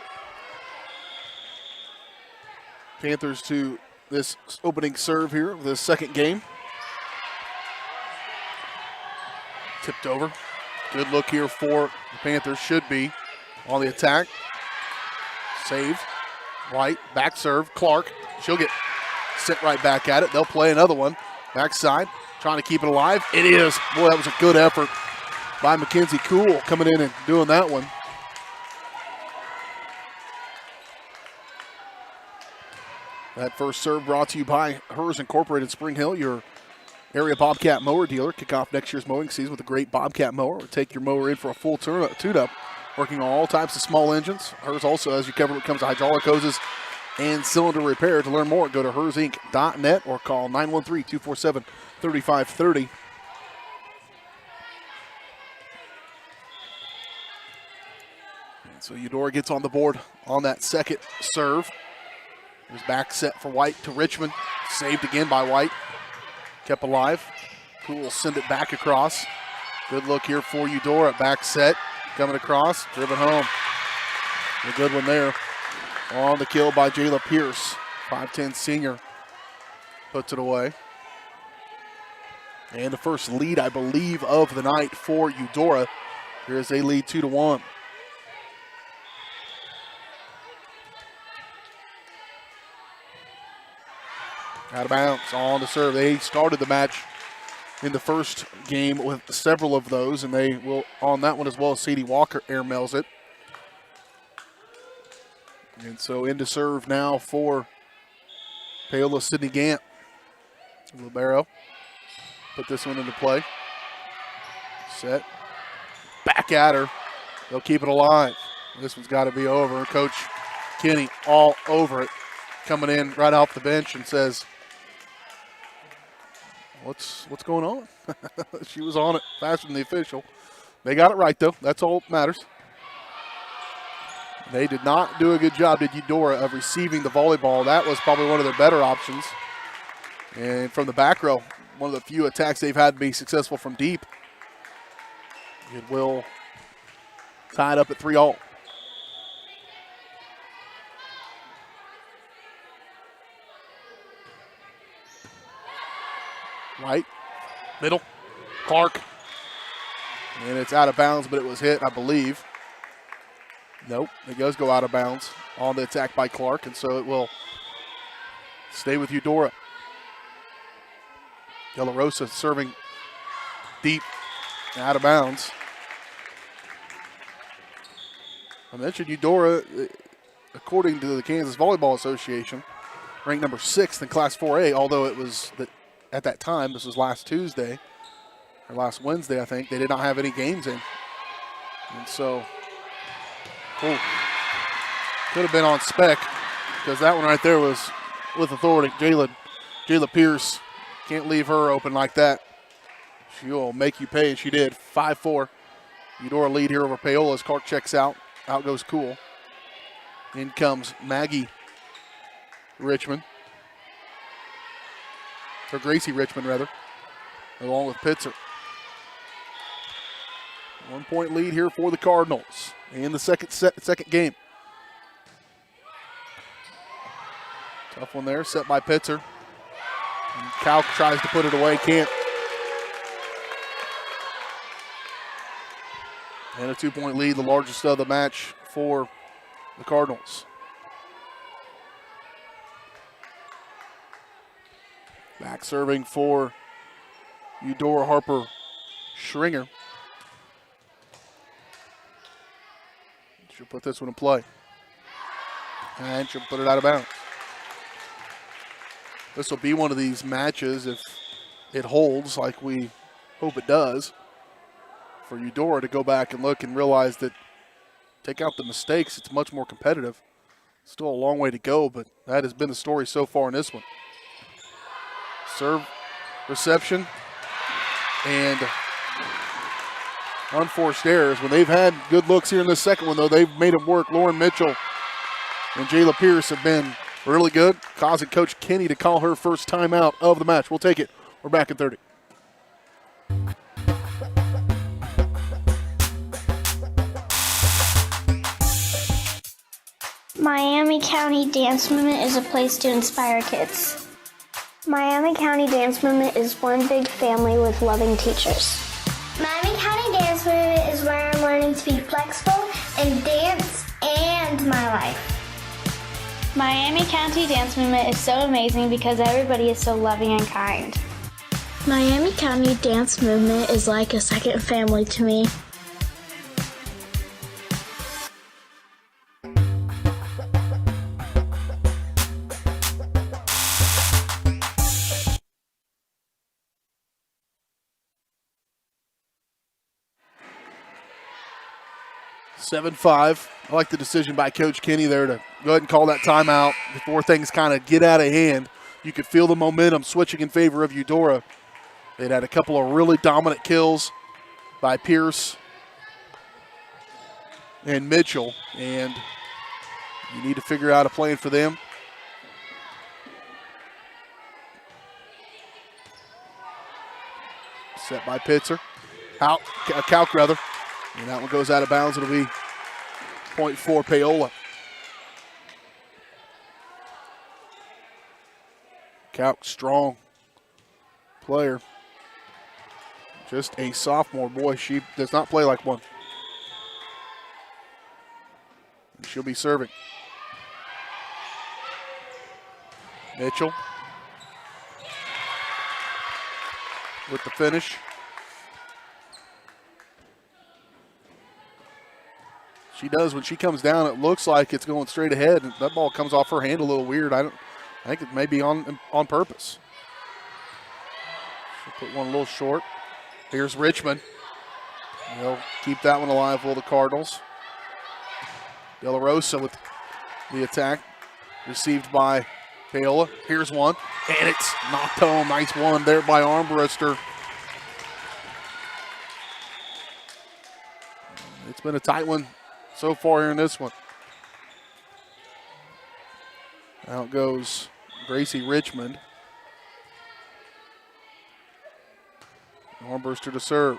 Panthers to this opening serve here of the second game. Tipped over. Good look here for the Panthers. Should be on the attack. Saved. White, back serve. Clark, she'll get sent right back at it. They'll play another one. Backside, trying to keep it alive. It is. Boy, that was a good effort by Mackenzie Cool coming in and doing that one. That first serve brought to you by Hers Incorporated Spring Hill, your area Bobcat mower dealer. Kick off next year's mowing season with a great Bobcat mower. Or take your mower in for a full tune-up. Working on all types of small engines. Hers also, as you covered, when it comes to hydraulic hoses and cylinder repair. To learn more, go to hersinc.net or call 913-247-3530. So Eudora gets on the board on that second serve. There's back set for White to Richmond. Saved again by White. Kept alive. Poole will send it back across. Good look here for Eudora. Back set. Coming across, driven home. A good one there. On the kill by Jayla Pierce, 5'10 senior. puts it away. And the first lead, I believe, of the night for Eudora. Here is a lead 2-1. Out of bounds on the serve. They started the match in the first game with several of those, and they will on that one as well. Sadie Walker airmails it. And so into serve now for Paola Sydney Gant. Libero put this one into play. Set. Back at her. They'll keep it alive. This one's got to be over. Coach Kenny all over it. Coming in right off the bench and says, what's going on? She was on it faster than the official. They got it right, though. That's all that matters. They did not do a good job, did Eudora, of receiving the volleyball. That was probably one of their better options. And from the back row, one of the few attacks they've had to be successful from deep. It will tie it up at 3-all. White, middle, Clark. And it's out of bounds, but it was hit, I believe. Nope, it does go out of bounds on the attack by Clark, and so it will stay with Eudora. De La Rosa serving deep, out of bounds. I mentioned Eudora, according to the Kansas Volleyball Association, ranked number 6th in Class 4A, although it was at that time, this was last Tuesday, or last Wednesday, I think, they did not have any games in. And so, could have been on spec, because that one right there was with authority. Jayla Pierce, can't leave her open like that. She will make you pay, and she did. 5-4. Eudora lead here over Paola as Clark checks out. Out goes Cool. In comes Maggie Richmond. Or Gracie Richmond, rather, along with Pitzer. 1 point lead here for the Cardinals in the second game. Tough one there, set by Pitzer. And Cal tries to put it away, can't. And a 2 point lead, the largest of the match for the Cardinals. Back serving for Eudora, Harper Schringer. She'll put this one in play. And she'll put it out of bounds. This will be one of these matches, if it holds like we hope it does, for Eudora to go back and look and realize that, take out the mistakes, it's much more competitive. Still a long way to go, but that has been the story so far in this one. Serve, reception, and unforced errors. When they've had good looks here in this second one, though, they've made it work. Lauren Mitchell and Jayla Pierce have been really good, causing Coach Kenny to call her first timeout of the match. We'll take it. We're back in 30. Miami County Dance Movement is a place to inspire kids. Miami County Dance Movement is one big family with loving teachers. Miami County Dance Movement is where I'm learning to be flexible in dance and my life. Miami County Dance Movement is so amazing because everybody is so loving and kind. Miami County Dance Movement is like a second family to me. (7-5). I like the decision by Coach Kenny there to go ahead and call that timeout before things kind of get out of hand. You could feel the momentum switching in favor of Eudora. They'd had a couple of really dominant kills by Pierce and Mitchell, and you need to figure out a plan for them. Set by Pitzer. Kalk, rather. And that one goes out of bounds. It'll be point for Paola. Kauk, strong player. Just a sophomore. Boy, she does not play like one. And she'll be serving. Mitchell with the finish. She does, when she comes down, it looks like it's going straight ahead, and that ball comes off her hand a little weird. I think it may be on purpose. She'll put one a little short. Here's Richmond. They'll keep that one alive, will the Cardinals. De La Rosa with the attack, received by Paola. Here's one, and it's knocked home. Nice one there by Armbruster. It's been a tight one so far here in this one. Out goes Gracie Richmond. Armbruster to serve.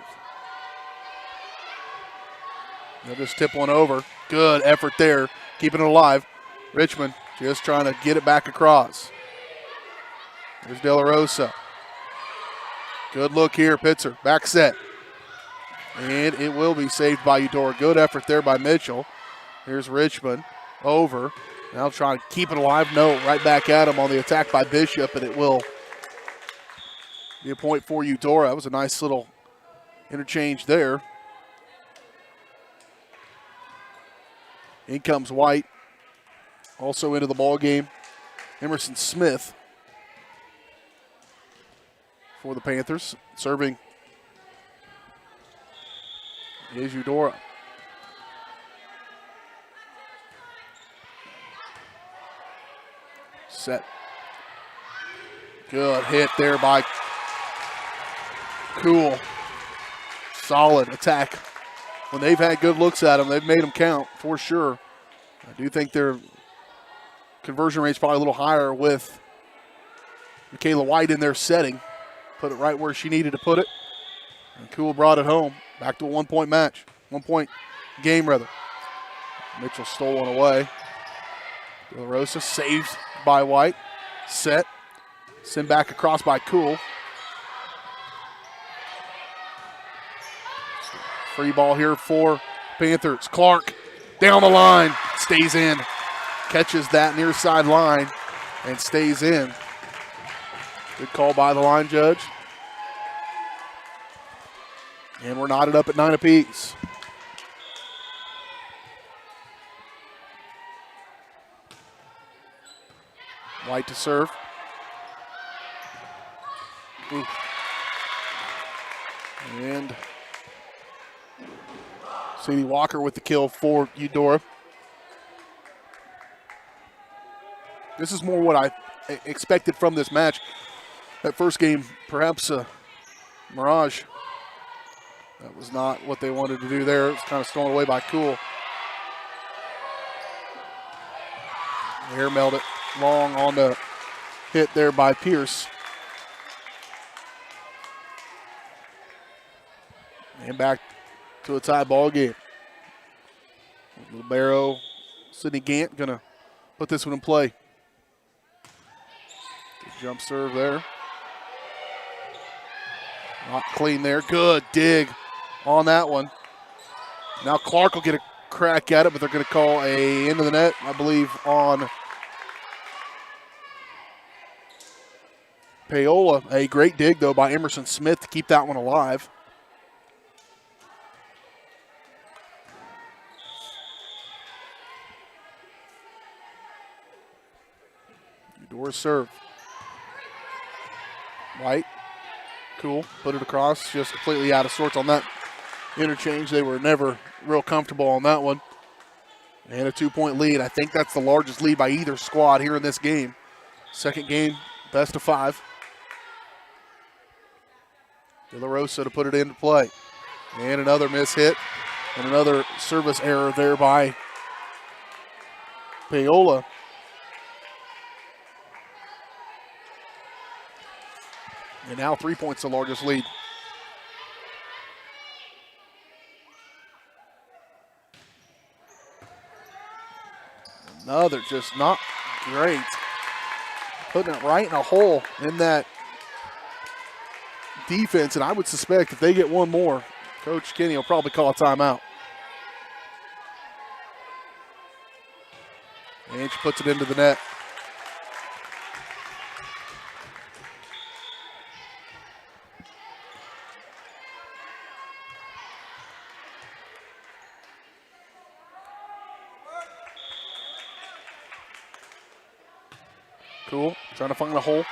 They'll just tip one over. Good effort there, keeping it alive. Richmond just trying to get it back across. There's De La Rosa. Good look here, Pitzer. Back set. And it will be saved by Eudora. Good effort there by Mitchell. Here's Richmond. Over. Now trying to keep it alive. No, right back at him on the attack by Bishop, and it will be a point for Eudora. That was a nice little interchange there. In comes White. Also into the ball game, Emerson Smith for the Panthers. Serving is Eudora. Set. Good hit there by Cool. Solid attack. When they've had good looks at them, they've made them count for sure. I do think their conversion rate's probably a little higher with Michaela White in their setting. Put it right where she needed to put it. And Cool brought it home. Back to a 1-point match. 1-point game, rather. Mitchell stole one away. De La Rosa saved by White. Set. Send back across by Cool. Free ball here for Panthers. Clark down the line. Stays in. Catches that near side line and stays in. Good call by the line judge. And we're knotted up at 9 apiece. White to serve. Ooh. And Sadie Walker with the kill for Eudora. This is more what I expected from this match. That first game, perhaps a mirage. That was not what they wanted to do there. It was kind of stolen away by Cool. Air-mailed it long on the hit there by Pierce. And back to a tie ball game. Libero, Sydney Gant gonna put this one in play. Good jump serve there. Not clean there. Good dig on that one. Now Clark will get a crack at it, but they're going to call a into the net, I believe, on Paola. A great dig, though, by Emerson Smith to keep that one alive. Eudora serve. White. Cool. Put it across. Just completely out of sorts on that interchange. They were never real comfortable on that one. And a 2-point lead. I think that's the largest lead by either squad here in this game. Second game, best of 5. De La Rosa to put it into play. And another miss hit. And another service error there by Paola. And now 3 points, the largest lead. Another just not great putting it right in a hole in that defense, and I would suspect if they get one more, Coach Kenny will probably call a timeout. And she puts it into the net. Cool, trying to find a hole.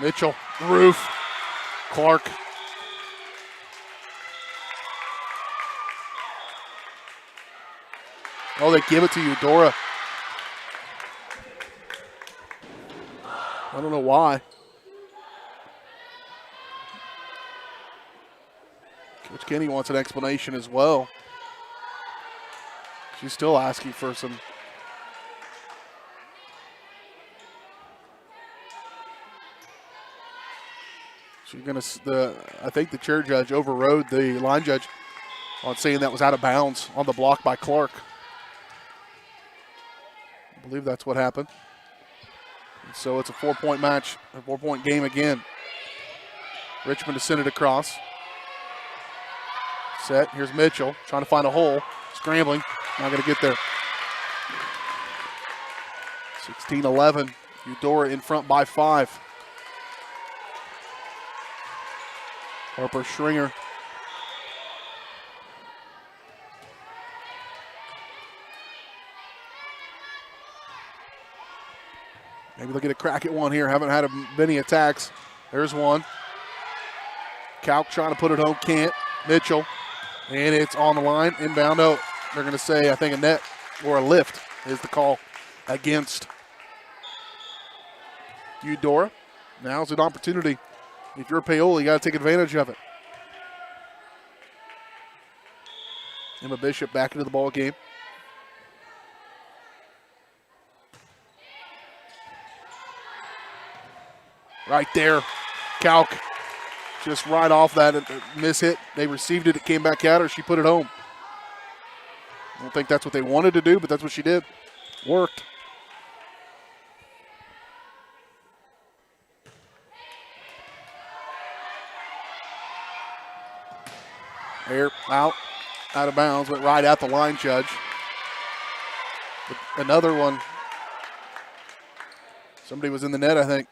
Mitchell, roof, Clark. Oh, they give it to Eudora. I don't know why. Coach Kenny wants an explanation as well. She's still asking for some. She's gonna. I think the chair judge overrode the line judge on saying that was out of bounds on the block by Clark. I believe that's what happened. And so it's a 4-point match, a 4-point game again. Richmond to send it across. Set. Here's Mitchell trying to find a hole. Scrambling. Not going to get there. 16-11. Eudora in front by 5. Harper Schringer. Maybe they'll get a crack at one here. Haven't had many attacks. There's one. Kalk trying to put it home. Can't. Mitchell. And it's on the line. Inbound. Oh, they're going to say, I think, a net or a lift is the call against Eudora. Now's an opportunity. If you're Paola, you got to take advantage of it. Emma Bishop back into the ball game. Right there, Kalk just right off that miss hit. They received it, it came back at her, she put it home. I don't think that's what they wanted to do, but that's what she did. Worked. Air out of bounds, went right at the line judge. But another one. Somebody was in the net, I think.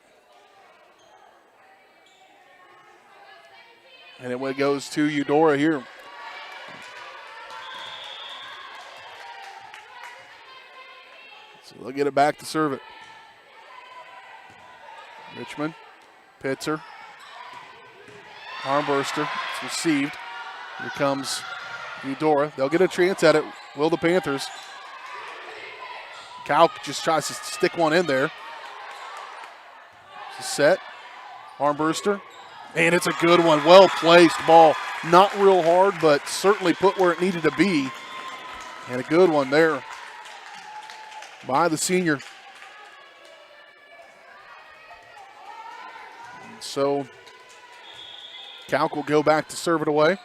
And it goes to Eudora here. So they'll get it back to serve it. Richmond, Pitzer, armburster, it's received. Here comes Eudora. They'll get a chance at it, will the Panthers. Kalk just tries to stick one in there. It's a set, armburster. And it's a good one, well-placed ball. Not real hard, but certainly put where it needed to be. And a good one there by the senior. And so Kalk will go back to serve it away.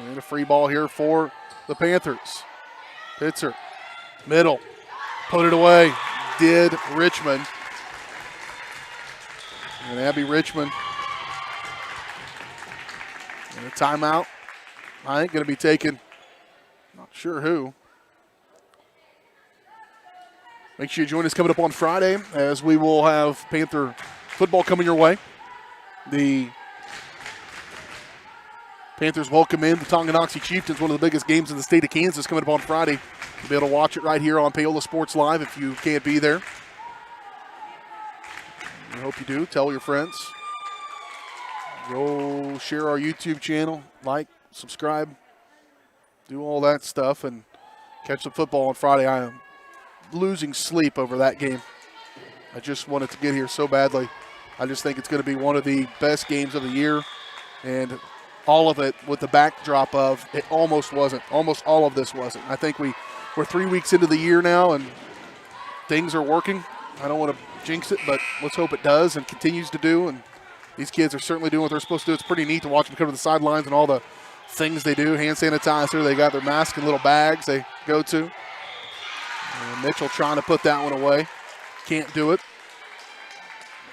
And a free ball here for the Panthers. Pitzer, middle, put it away. Did Richmond. And Abby Richmond in a timeout. I think going to be taken, not sure who. Make sure you join us coming up on Friday as we will have Panther football coming your way. The Panthers welcome in the Tonganoxie Chieftains, one of the biggest games in the state of Kansas, coming up on Friday. You'll be able to watch it right here on Paola Sports Live if you can't be there. I hope you do. Tell your friends. Go share our YouTube channel. Like, subscribe. Do all that stuff and catch some football on Friday. I am losing sleep over that game. I just wanted to get here so badly. I just think it's going to be one of the best games of the year. And all of it with the backdrop of it almost wasn't. Almost all of this wasn't. I think we're 3 weeks into the year now and things are working. I don't want to jinx it, but let's hope it does and continues to do. And these kids are certainly doing what they're supposed to do. It's pretty neat to watch them come to the sidelines and all the things they do. Hand sanitizer, they got their mask in little bags they go to. Mitchell trying to put that one away. Can't do it.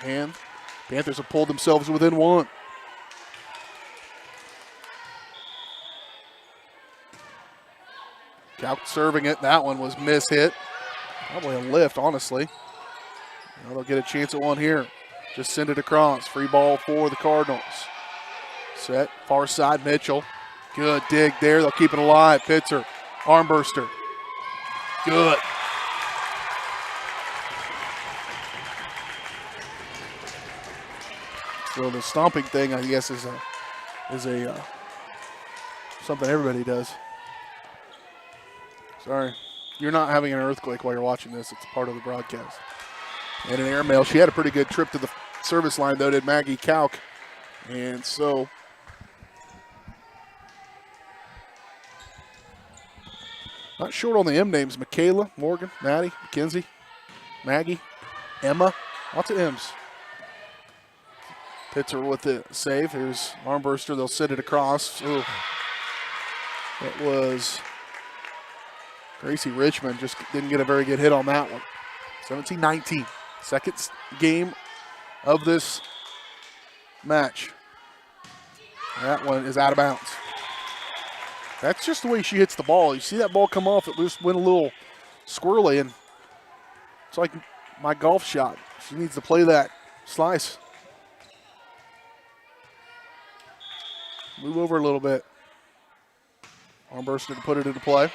And Panthers have pulled themselves within one. Calc serving it. That one was miss-hit. Probably a lift, honestly. Now they'll get a chance at one here. Just send it across. Free ball for the Cardinals. Set, far side, Mitchell. Good dig there. They'll keep it alive. Pitzer, armburster. Good. So the stomping thing, I guess, is a something everybody does. Sorry, you're not having an earthquake while you're watching this. It's part of the broadcast. And an airmail. She had a pretty good trip to the service line, though, did Maggie Kalk. And so not short on the M names. Michaela, Morgan, Maddie, Mackenzie, Maggie, Emma. Lots of M's. Pitzer with the save. Here's armburster. They'll send it across. Ooh. It was Gracie Richmond. Just didn't get a very good hit on that one. 17-19. Second game of this match. That one is out of bounds. That's just the way she hits the ball. You see that ball come off, it just went a little squirrely, and it's like my golf shot. She needs to play that slice. Move over a little bit. Armburster to put it into play.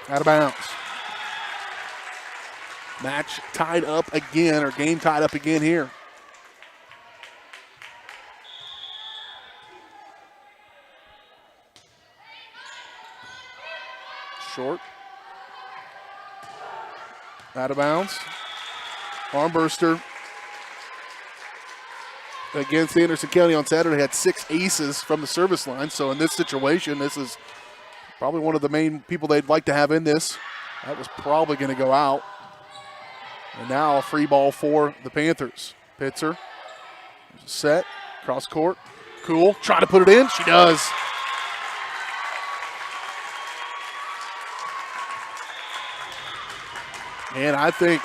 Out of bounds. Match tied up again, or game tied up again here. Short. Out of bounds. Armburster against Anderson County on Saturday had 6 aces from the service line. So in this situation, this is probably one of the main people they'd like to have in this. That was probably going to go out. And now a free ball for the Panthers. Pitzer set, cross court. Cool, trying to put it in. She does. And I think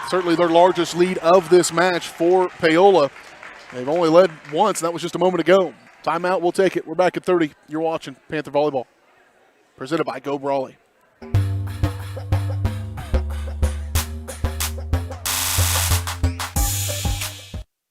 certainly their largest lead of this match for Paola. They've only led once, and that was just a moment ago. Timeout, we'll take it. We're back at 30. You're watching Panther Volleyball, presented by Go Brawley.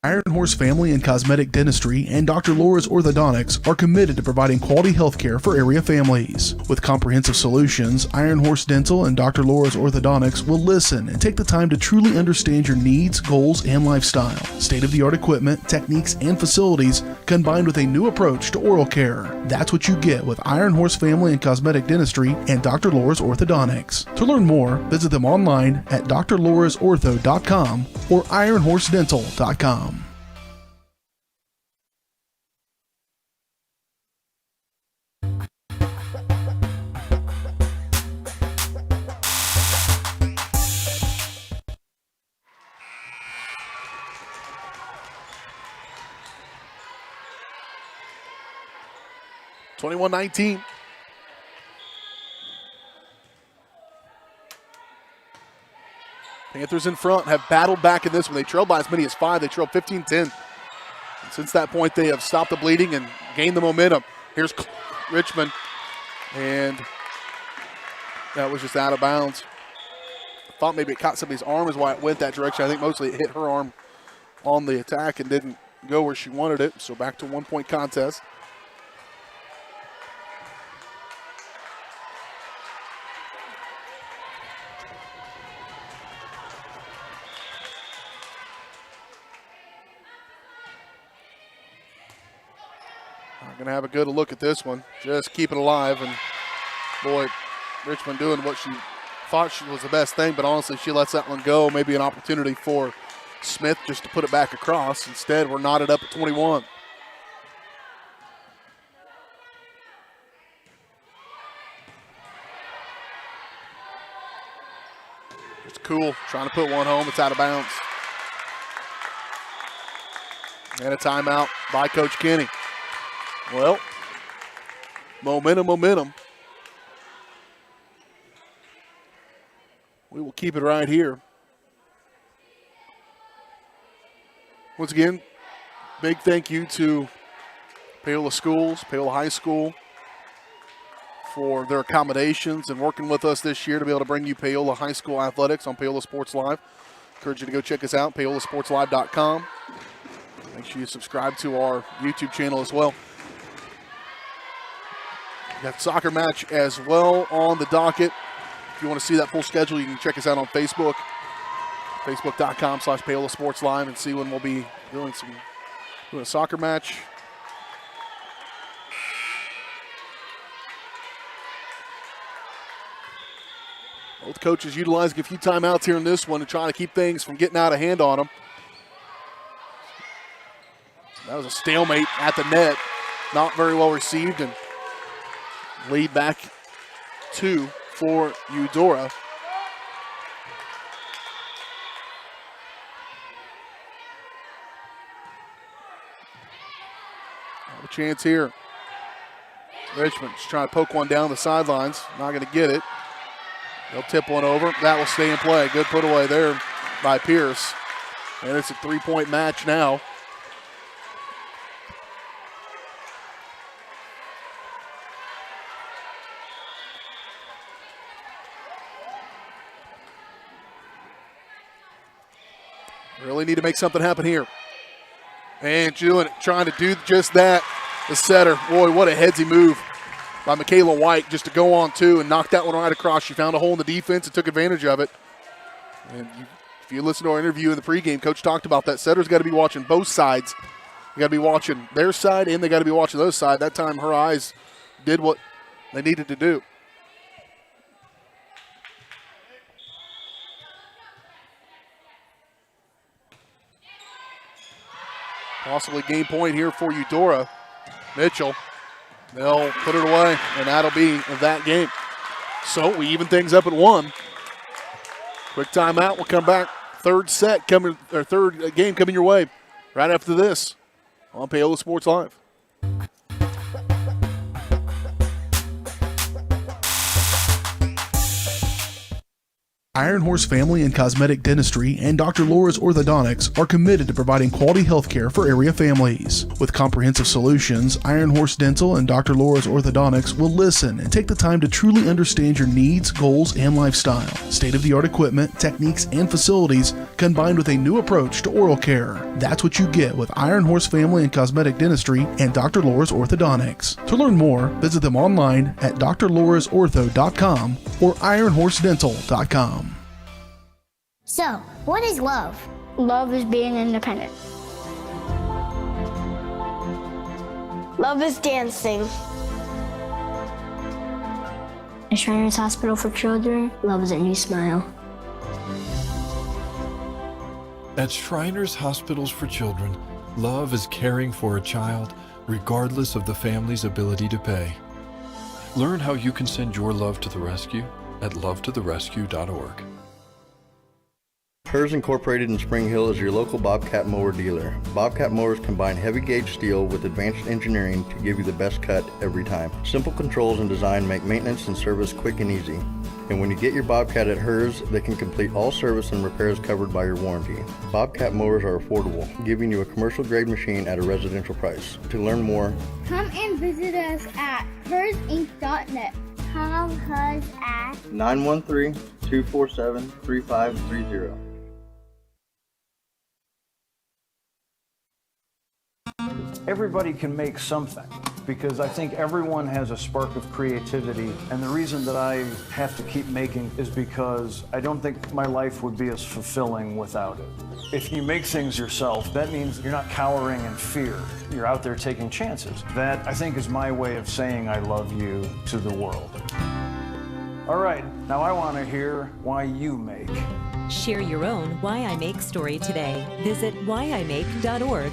Iron Horse Family and Cosmetic Dentistry and Dr. Laura's Orthodontics are committed to providing quality health care for area families. With comprehensive solutions, Iron Horse Dental and Dr. Laura's Orthodontics will listen and take the time to truly understand your needs, goals, and lifestyle. State-of-the-art equipment, techniques, and facilities combined with a new approach to oral care. That's what you get with Iron Horse Family and Cosmetic Dentistry and Dr. Laura's Orthodontics. To learn more, visit them online at drlaurasortho.com or ironhorsedental.com. (21-19). Panthers in front have battled back in this one. They trailed by as many as 5. They trailed 15-10. And since that point, they have stopped the bleeding and gained the momentum. Here's Richmond, and that was just out of bounds. Thought maybe it caught somebody's arm is why it went that direction. I think mostly it hit her arm on the attack and didn't go where she wanted it. So back to 1-point contest. Going to have a good look at this one. Just keep it alive. And, boy, Richmond doing what she thought she was the best thing, but honestly, she lets that one go. Maybe an opportunity for Smith just to put it back across. Instead, we're knotted up at 21. It's cool. Trying to put one home. It's out of bounds. And a timeout by Coach Kenny. Well, momentum. keep it right here. Once again, big thank you to Paola Schools, Paola High School, for their accommodations and working with us this year to be able to bring you Paola High School athletics on Paola Sports Live. Encourage you to go check us out, paolasportslive.com. Make sure you subscribe to our YouTube channel as well. Got soccer match as well on the docket. If you want to see that full schedule, you can check us out on Facebook, facebook.com/Paola Sports Live, and see when we'll be doing a soccer match. Both coaches utilizing a few timeouts here in this one to try to keep things from getting out of hand on them. That was a stalemate at the net. Not very well received, and lead back 2 for Eudora. Have a chance here. Richmond's trying to poke one down the sidelines. Not going to get it. They'll tip one over. That will stay in play. Good put away there by Pierce. And it's a 3-point match now. Really need to make something happen here. And trying to do just that. The setter. Boy, what a headsy move by Michaela White just to go on 2 and knock that one right across. She found a hole in the defense and took advantage of it. And if you listen to our interview in the pregame, Coach talked about that. Setter's got to be watching both sides. You got to be watching their side and they got to be watching the other side. That time her eyes did what they needed to do. Possibly game point here for Eudora. Mitchell, they'll put it away, and that'll be that game. So we even things up at 1. Quick timeout. We'll come back. Third game coming your way right after this on Paola Sports Live. Iron Horse Family and Cosmetic Dentistry and Dr. Laura's Orthodontics are committed to providing quality health care for area families. With comprehensive solutions, Iron Horse Dental and Dr. Laura's Orthodontics will listen and take the time to truly understand your needs, goals, and lifestyle. State-of-the-art equipment, techniques, and facilities combined with a new approach to oral care. That's what you get with Iron Horse Family and Cosmetic Dentistry and Dr. Laura's Orthodontics. To learn more, visit them online at drlaurasortho.com or ironhorsedental.com. So, what is love? Love is being independent. Love is dancing. At Shriners Hospital for Children, love is a new smile. At Shriners Hospitals for Children, love is caring for a child regardless of the family's ability to pay. Learn how you can send your love to the rescue at lovetotherescue.org. Hers Incorporated in Spring Hill is your local Bobcat mower dealer. Bobcat mowers combine heavy gauge steel with advanced engineering to give you the best cut every time. Simple controls and design make maintenance and service quick and easy. And when you get your Bobcat at Hers, they can complete all service and repairs covered by your warranty. Bobcat mowers are affordable, giving you a commercial grade machine at a residential price. To learn more, Come and visit us at hersinc.net. Call Hers at 913-247-3530. Everybody can make something, because I think everyone has a spark of creativity, and the reason that I have to keep making is because I don't think my life would be as fulfilling without it. If you make things yourself, that means you're not cowering in fear. You're out there taking chances. That, I think, is my way of saying I love you to the world. All right, now I want to hear why you make. Share your own Why I Make story today. Visit whyimake.org.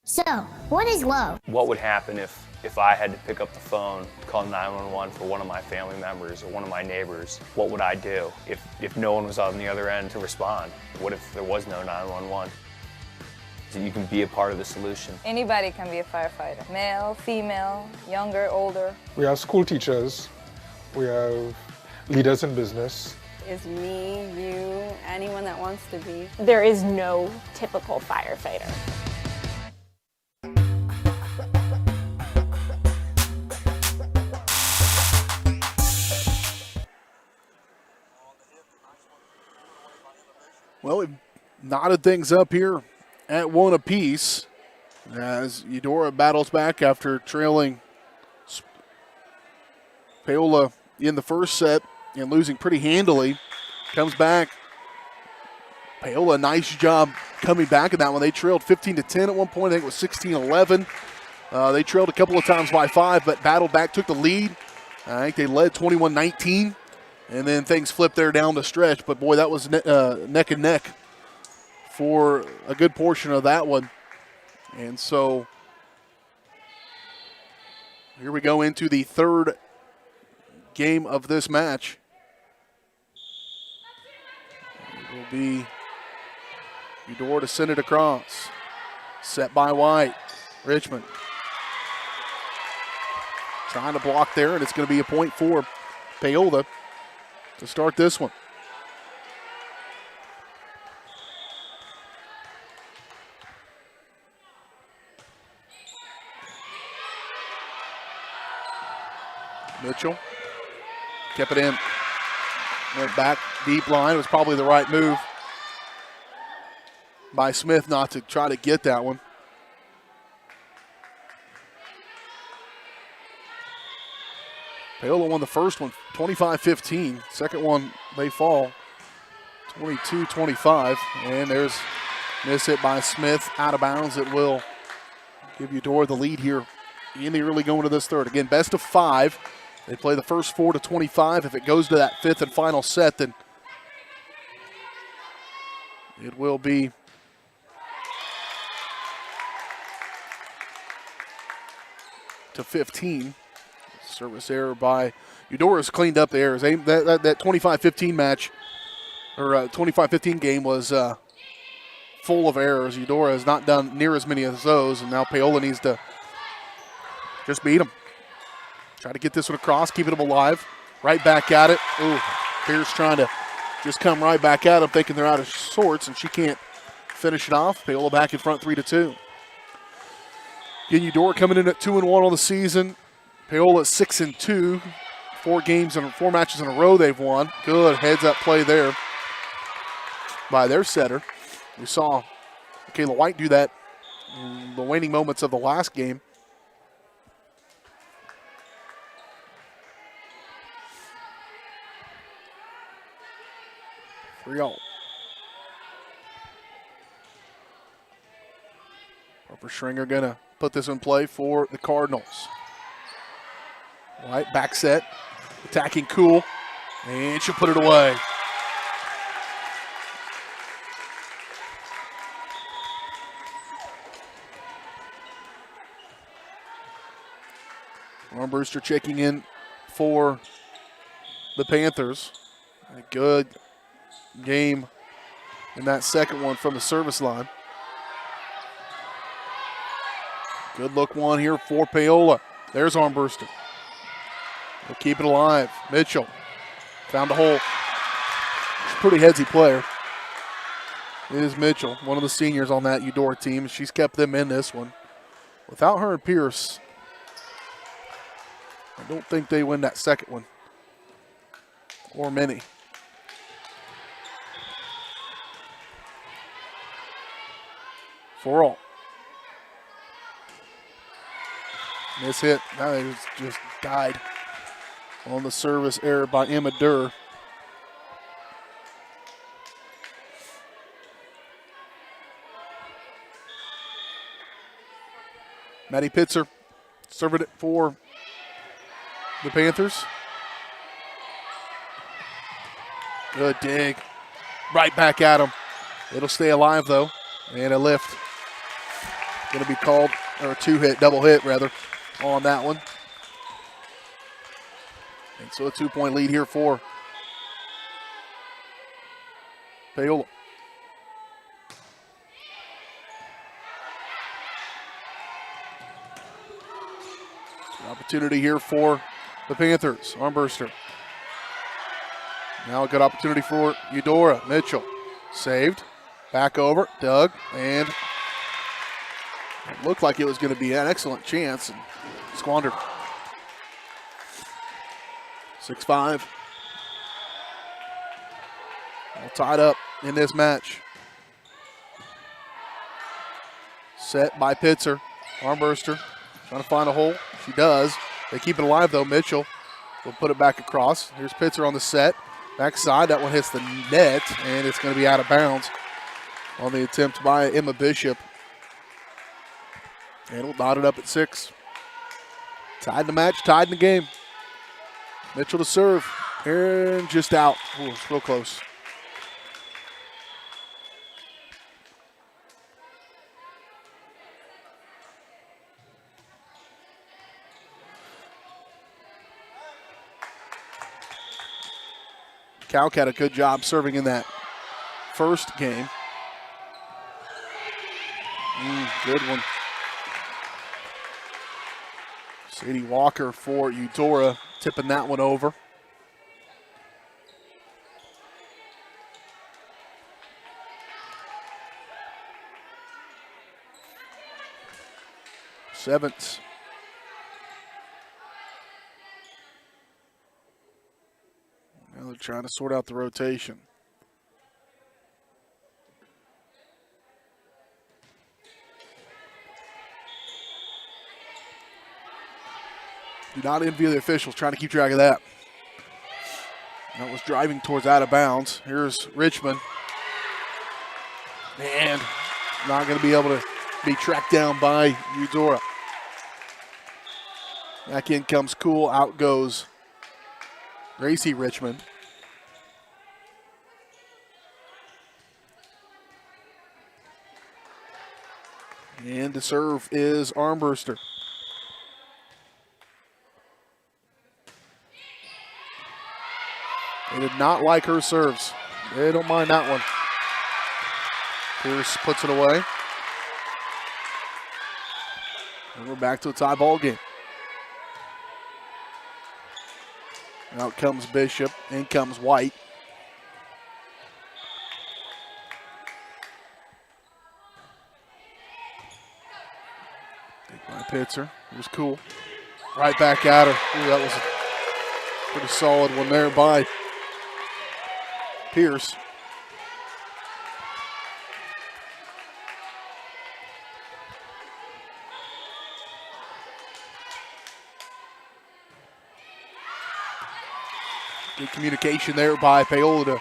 So, what is love? What would happen if I had to pick up the phone, call 911 for one of my family members or one of my neighbors? What would I do if no one was on the other end to respond? What if there was no 911? So you can be a part of the solution. Anybody can be a firefighter. Male, female, younger, older. We have school teachers. We have leaders in business. Is me, you, anyone that wants to be. There is no typical firefighter. Well, we've knotted things up here at 1 apiece as Eudora battles back after trailing Paola in the first set and losing pretty handily. Comes back. Paola, nice job coming back in that one. They trailed 15-10 at one point. I think it was 16-11. They trailed a couple of times by 5, but battled back, took the lead. I think they led 21-19. And then things flipped there down the stretch. But, boy, that was neck and neck for a good portion of that one. And so here we go into the third game of this match. It will be Eudora to send it across. Set by White. Richmond trying to block there, and it's going to be a point for Paola to start this one. Mitchell kept it in. Went back deep line. It was probably the right move by Smith not to try to get that one. Paola won the first one 25-15. Second one, they fall 22-25. And there's miss hit by Smith out of bounds. It will give Eudora the lead here in the early going to this third. Again, best of 5. They play the first 4 to 25. If it goes to that 5th and final set, then it will be to 15. Service error by Eudora's cleaned up the errors. That 25-15 match, or 25-15 game was full of errors. Eudora has not done near as many as those, and now Paola needs to just beat them. Try to get this one across, keeping them alive. Right back at it. Ooh, Pierce trying to just come right back at them, thinking they're out of sorts, and she can't finish it off. Paola back in front 3-2. Again, Eudora coming in at 2-1 on the season. Paola 6-2. 4 matches in a row they've won. Good heads-up play there by their setter. We saw Kayla White do that in the waning moments of the last game. Harper Schringer going to put this in play for the Cardinals. White back set, attacking Cool, and she'll put it away. Armbruster checking in for the Panthers. A good game in that second one from the service line. Good look one here for Paola. There's Armbruster. They'll keep it alive. Mitchell found a hole. She's a pretty headsy player. It is Mitchell, one of the seniors on that Eudora team. She's kept them in this one. Without her and Pierce, I don't think they win that second one. Or many. For all. Miss hit. Now it was just died on the service error by Emma Durr. Maddie Pitzer serving it for the Panthers. Good dig. Right back at him. It'll stay alive though. And a lift. Going to be called, or a double hit rather, on that one. And so a 2-point lead here for Paola. Opportunity here for the Panthers. Armbruster Now a good opportunity for Eudora. Mitchell saved. Back over. Dug. And it looked like it was going to be an excellent chance and squandered. 6-5. All tied up in this match. Set by Pitzer. Armburster trying to find a hole. She does. They keep it alive though. Mitchell will put it back across. Here's Pitzer on the set. Backside. That one hits the net and it's going to be out of bounds on the attempt by Emma Bishop. And we'll dot it up at 6. Tied in the match, tied in the game. Mitchell to serve. And just out. Ooh, it's real close. Calc had a good job serving in that first game. Good one. Sadie Walker for Eudora, tipping that one over. Seventh. Now they're trying to sort out the rotation. Do not envy the officials trying to keep track of that. That was driving towards out of bounds. Here's Richmond. And not going to be able to be tracked down by Eudora. Back in comes Cool. Out goes Gracie Richmond. And the serve is Armburster. They did not like her serves. They don't mind that one. Pierce puts it away. And we're back to a tie ball game. Out comes Bishop. In comes White. Take by Pitzer. It was Cool. Right back at her. Ooh, that was a pretty solid one there by Pierce. Good communication there by Paola to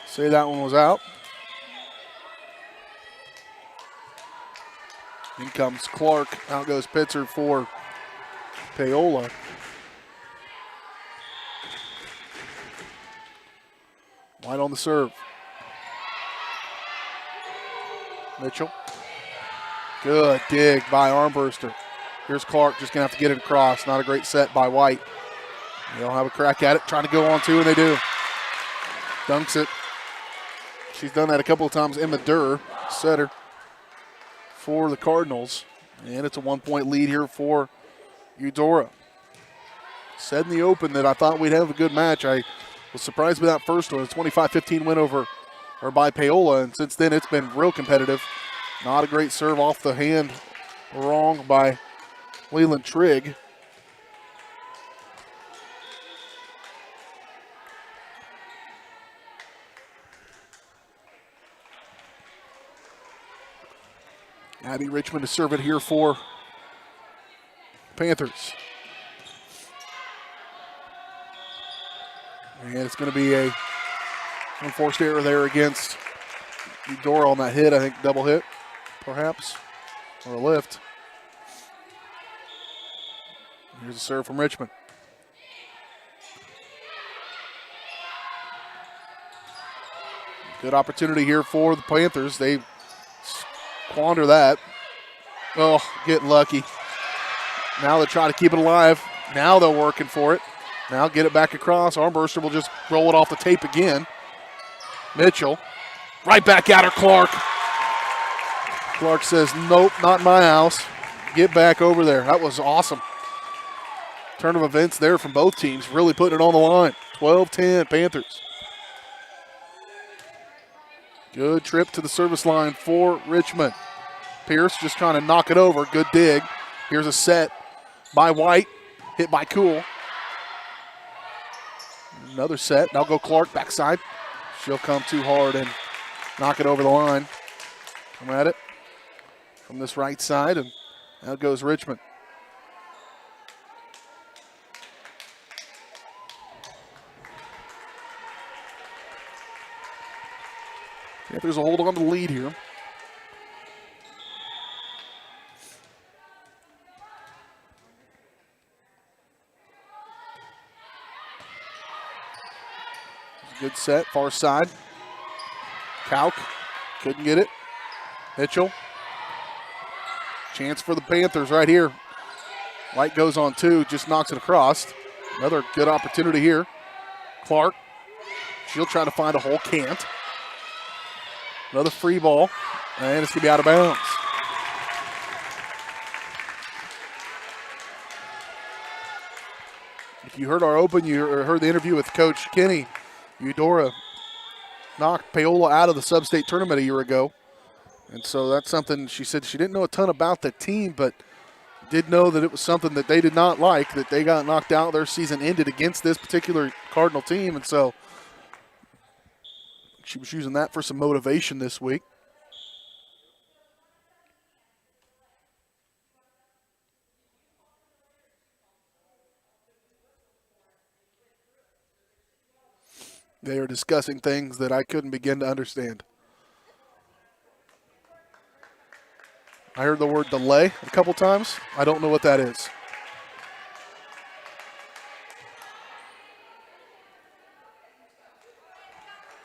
say that one was out. In comes Clark. Out goes Pitzer for Paola. White on the serve. Mitchell. Good dig by Armburster. Here's Clark, just going to have to get it across. Not a great set by White. They'll have a crack at it, trying to go on two, and they do. Dunks it. She's done that a couple of times. Emma Durr, setter for the Cardinals. And it's a 1-point lead here for Eudora. Said in the open that I thought we'd have a good match. I was surprised by that first one. A 25-15 win over or by Paola, and since then it's been real competitive. Not a great serve off the hand, wrong by Leland Trigg. Abby Richmond to serve it here for Panthers. And it's going to be a unforced error there against Eudora on that hit. I think double hit, perhaps, or a lift. Here's a serve from Richmond. Good opportunity here for the Panthers. They squander that. Oh, getting lucky. Now they're trying to keep it alive. Now they're working for it. Now get it back across. Armburster will just roll it off the tape again. Mitchell. Right back at her, Clark. Clark says, nope, not in my house. Get back over there. That was awesome. Turn of events there from both teams, really putting it on the line. 12-10 Panthers. Good trip to the service line for Richmond. Pierce just trying to knock it over. Good dig. Here's a set by White. Hit by Cool. Another set. Now go Clark backside. She'll come too hard and knock it over the line. Come at it from this right side, and out goes Richmond. Panthers will hold on to the lead here. Good set, far side. Kauk couldn't get it. Mitchell. Chance for the Panthers right here. White goes on two, just knocks it across. Another good opportunity here. Clark. She'll try to find a hole, can't. Another free ball, and it's going to be out of bounds. If you heard our open, you heard the interview with Coach Kenny. Eudora knocked Paola out of the sub-state tournament a year ago. And so that's something she said she didn't know a ton about the team, but did know that it was something that they did not like, that they got knocked out. Their season ended against this particular Cardinal team. And so she was using that for some motivation this week. They are discussing things that I couldn't begin to understand. I heard the word delay a couple times. I don't know what that is.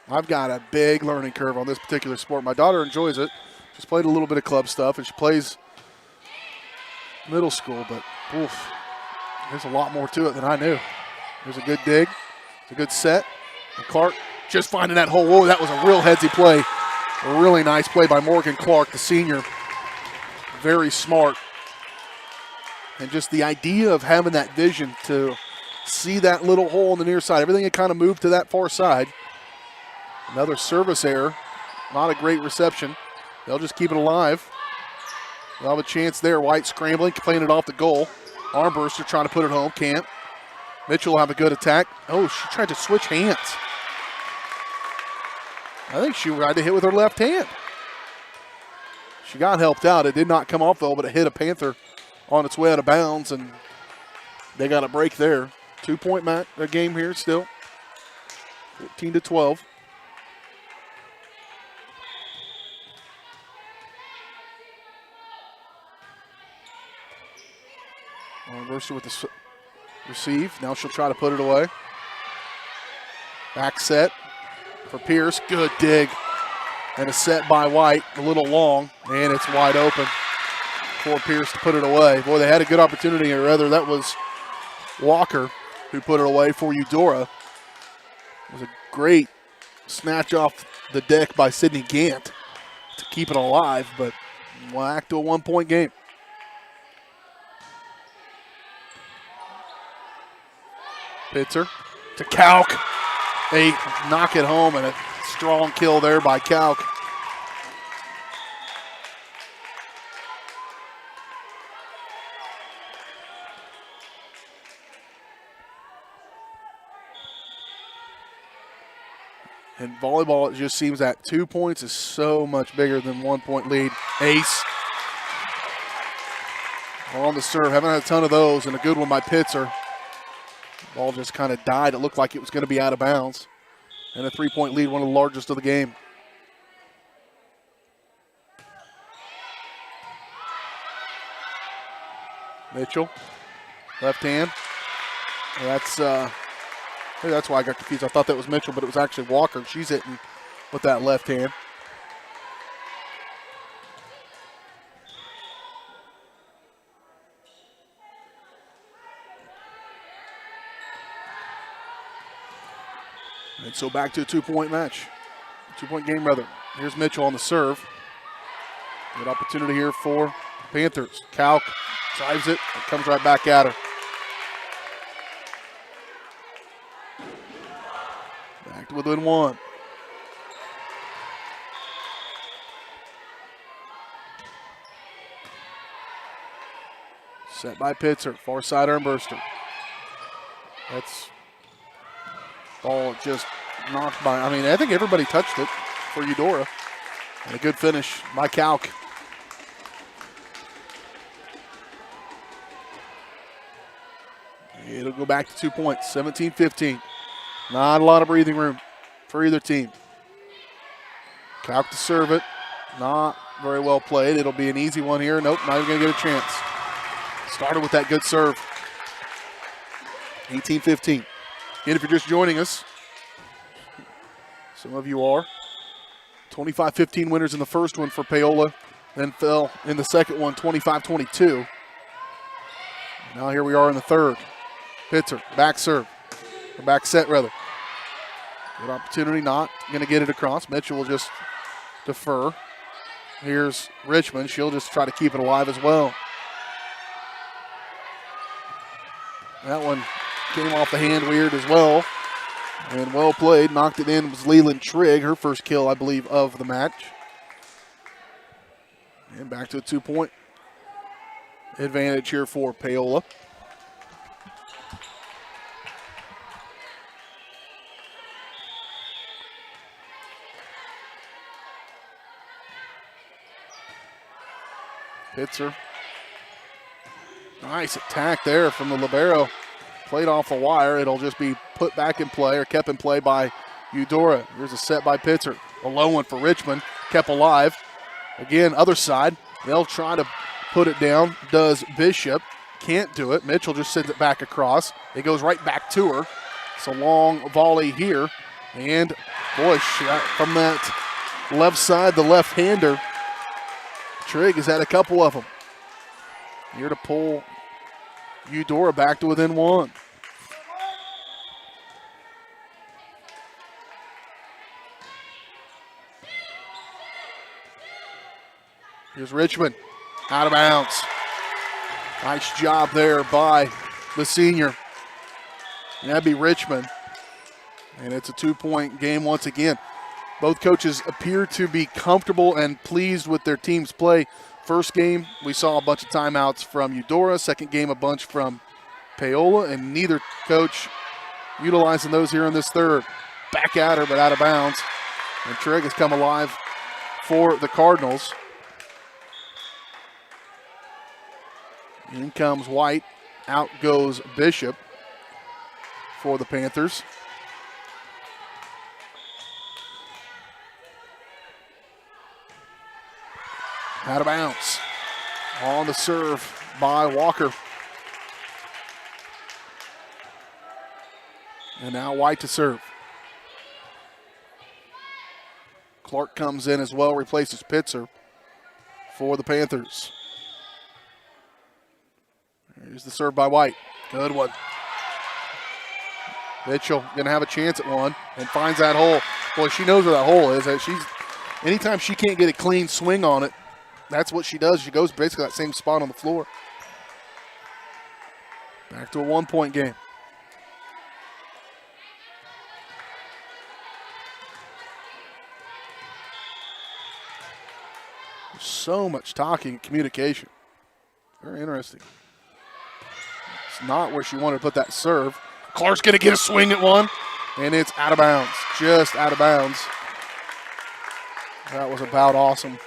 I've got a big learning curve on this particular sport. My daughter enjoys it. She's played a little bit of club stuff, and she plays middle school, but oof, there's a lot more to it than I knew. There's a good dig. It's a good set. And Clark just finding that hole. Whoa, that was a real headsy play. A really nice play by Morgan Clark, the senior. Very smart. And just the idea of having that vision to see that little hole on the near side. Everything had kind of moved to that far side. Another service error. Not a great reception. They'll just keep it alive. They'll have a chance there. White scrambling, playing it off the goal. Armburster trying to put it home. Can't. Mitchell will have a good attack. Oh, she tried to switch hands. I think she tried to hit with her left hand. She got helped out. It did not come off, though, but it hit a Panther on its way out of bounds, and they got a break there. 2-point game here still. 14-12. Mercer with the receive. Now she'll try to put it away. Back set for Pierce. Good dig. And a set by White. A little long. And it's wide open for Pierce to put it away. Boy, they had a good opportunity, or rather that was Walker who put it away for Eudora. It was a great snatch off the deck by Sydney Gant to keep it alive, but back to a 1-point game. Pitzer to Kauk. They knock it home, and a strong kill there by Kauk. In volleyball, it just seems that 2 points is so much bigger than 1-point lead. Ace. On the serve. Haven't had a ton of those, and a good one by Pitzer. Ball just kind of died. It looked like it was going to be out of bounds. And a 3-point lead, one of the largest of the game. Mitchell, left hand. That's maybe that's why I got confused. I thought that was Mitchell, but it was actually Walker. She's hitting with that left hand. And so back to a 2-point match. 2-point game, rather. Here's Mitchell on the serve. Good opportunity here for Panthers. Kauk drives it. It comes right back at her. to within 1. Set by Pitzer, far side arm burster. That's ball just knocked by. I mean, I think everybody touched it for Eudora. And a good finish by Kalk. It'll go back to 2 points, 17-15. Not a lot of breathing room for either team. Kalk to serve it. Not very well played. It'll be an easy one here. Nope, not even going to get a chance. Started with that good serve. 18-15. And if you're just joining us, some of you are, 25-15 winners in the first one for Paola, then fell in the second one, 25-22. Now here we are in the third. Pitzer, back serve, or back set rather. Good opportunity, not going to get it across. Mitchell will just defer. Here's Richmond. She'll just try to keep it alive as well. That one came off the hand weird as well. And well played. Knocked it in was Leland Trigg, her first kill, I believe, of the match. And back to a 2-point advantage here for Paola. Pitzer. Nice attack there from the libero. Played off the wire. It'll just be put back in play or kept in play by Eudora. Here's a set by Pitzer. A low one for Richmond. Kept alive. Again, other side. They'll try to put it down. Does Bishop. Can't do it. Mitchell just sends it back across. It goes right back to her. It's a long volley here. And, boy, shot from that left side, the left-hander. Trigg has had a couple of them. Here to pull Eudora back to within 1. Here's Richmond, out of bounds. Nice job there by the senior. And that'd be Richmond. And it's a 2-point game once again. Both coaches appear to be comfortable and pleased with their team's play. First game, we saw a bunch of timeouts from Eudora. Second game, a bunch from Paola, and neither coach utilizing those here in this third. Back at her, but out of bounds. And Trigg has come alive for the Cardinals. In comes White. Out goes Bishop for the Panthers. Out of bounds. On the serve by Walker. And now White to serve. Clark comes in as well, replaces Pitzer for the Panthers. Here's the serve by White. Good one. Mitchell going to have a chance at one and finds that hole. Boy, she knows where that hole is. Anytime she can't get a clean swing on it, that's what she does. She goes basically that same spot on the floor. Back to a 1-point game. There's so much talking and communication. Very interesting. It's not where she wanted to put that serve. Clark's going to get a swing at one, and it's out of bounds. Just out of bounds. That was about awesome.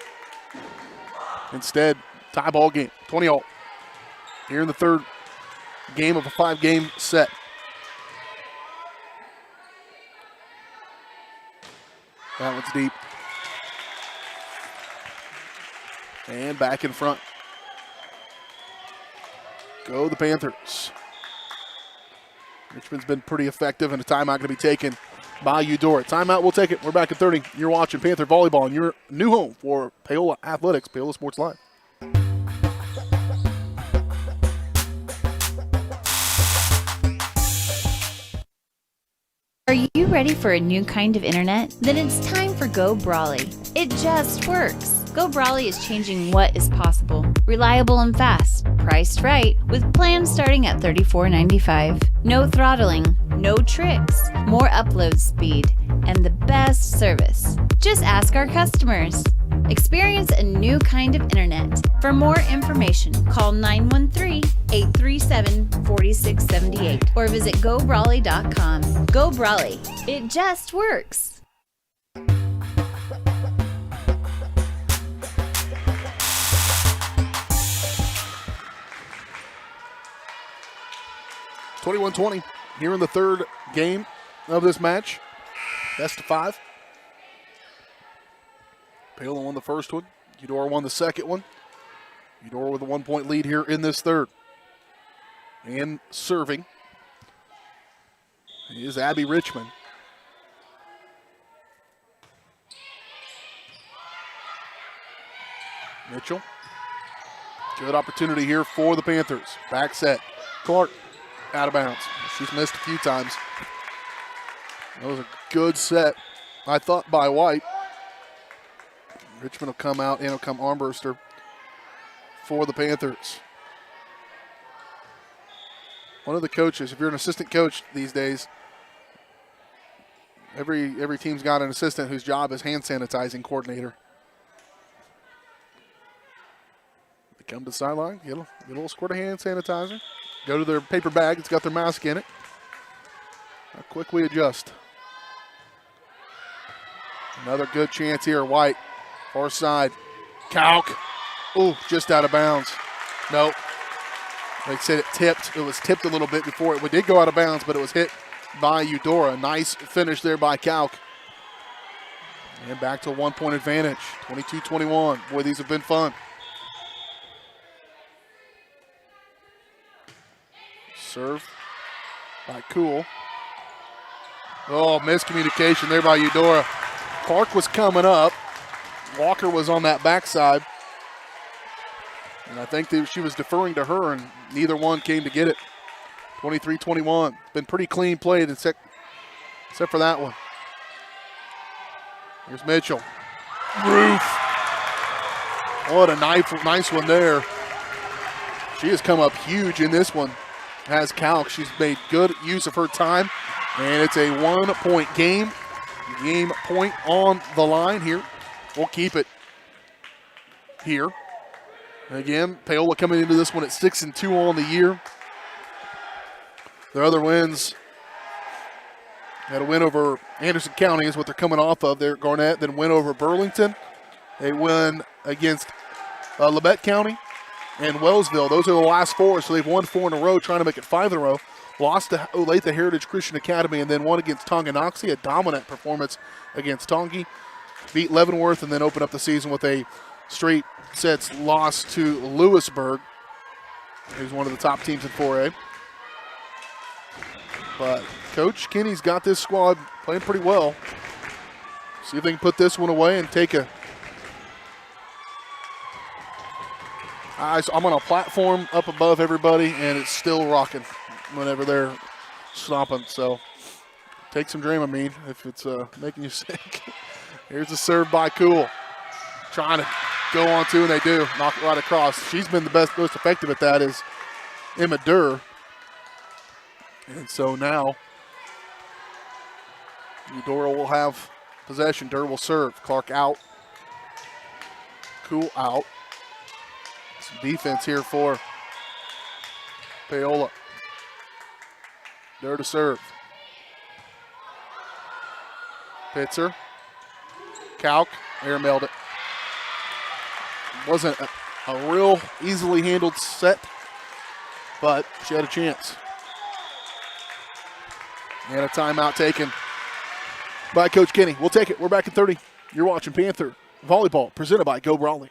Instead, tie ball game, 20-all. Here in the third game of a 5-game set. That one's deep. And back in front. Go the Panthers. Richmond's been pretty effective, and a timeout going to be taken by Eudora. Timeout, we'll take it. We're back at 30. You're watching Panther Volleyball, and your new home for Paola Athletics, Paola Sports Live. Are you ready for a new kind of internet? Then it's time for Go Brawley. It just works. Go Brawley is changing what is possible. Reliable and fast, priced right, with plans starting at $34.95. No throttling, no tricks, more upload speed, best service. Just ask our customers. Experience a new kind of internet. For more information, call 913-837-4678 or visit GoBrawley.com. Go Brawley. It just works. 21-20 here in the third game of this match. Best of 5. Paola won the first one. Eudora won the second one. Eudora with a 1-point lead here in this third. And serving is Abby Richmond. Mitchell. Good opportunity here for the Panthers. Back set. Clark out of bounds. She's missed a few times. That was a good set, I thought, by White. Richmond will come out and will come armburster for the Panthers. One of the coaches, if you're an assistant coach these days, every team's got an assistant whose job is hand sanitizing coordinator. They come to the sideline, get a little squirt of hand sanitizer, go to their paper bag, it's got their mask in it. How quick we adjust. Another good chance here, White. Far side. Kalk. Ooh, just out of bounds. Nope. Like I said, it tipped. It was tipped a little bit before it did go out of bounds, but it was hit by Eudora. Nice finish there by Kalk. And back to a 1-point advantage. 22-21. Boy, these have been fun. Serve by Cool. Oh, miscommunication there by Eudora. Clark was coming up. Walker was on that backside. And I think that she was deferring to her, and neither one came to get it. 23-21. Been pretty clean played except for that one. Here's Mitchell. Roof. What a nice one there. She has come up huge in this one. Has Kalk. She's made good use of her time. And it's a 1-point game. Game point on the line here. We'll keep it here. Again, Paola coming into this one at 6-2 on the year. Their other wins, had a win over Anderson County is what they're coming off of. They're Garnett, then win over Burlington. They win against Labette County and Wellsville. Those are the last 4, so they've won 4 in a row, trying to make it 5 in a row. Lost to Olathe Heritage Christian Academy and then won against Tonganoxie, a dominant performance against Tongi. Beat Leavenworth and then opened up the season with a straight sets loss to Lewisburg, who's one of the top teams in 4A. But Coach Kinney's got this squad playing pretty well. See if they can put this one away and take a... I'm on a platform up above everybody, and it's still rocking whenever they're stomping. So take some Dramamine if it's making you sick. Here's the serve by Cool. Trying to go on to, and they do. Knock it right across. She's been the most effective at that is Emma Durr. And so now Eudora will have possession. Durr will serve. Clark out. Cool out. Some defense here for Paola. Durr to serve. Pitzer. Kalk airmailed it. Wasn't a real easily handled set, but she had a chance. And a timeout taken by Coach Kinney. We'll take it. We're back at 30. You're watching Panther Volleyball, presented by Go Brawley.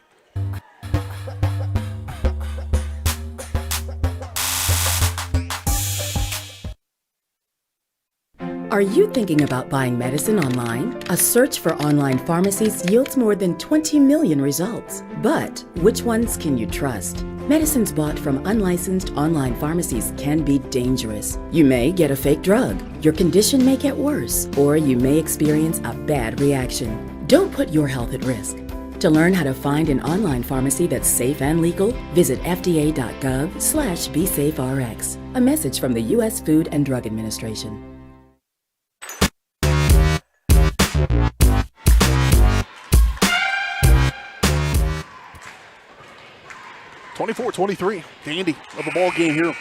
Are you thinking about buying medicine online? A search for online pharmacies yields more than 20 million results. But which ones can you trust? Medicines bought from unlicensed online pharmacies can be dangerous. You may get a fake drug, your condition may get worse, or you may experience a bad reaction. Don't put your health at risk. To learn how to find an online pharmacy that's safe and legal, visit fda.gov/BeSafeRx. A message from the U.S. Food and Drug Administration. 24-23. Dandy of the ball game here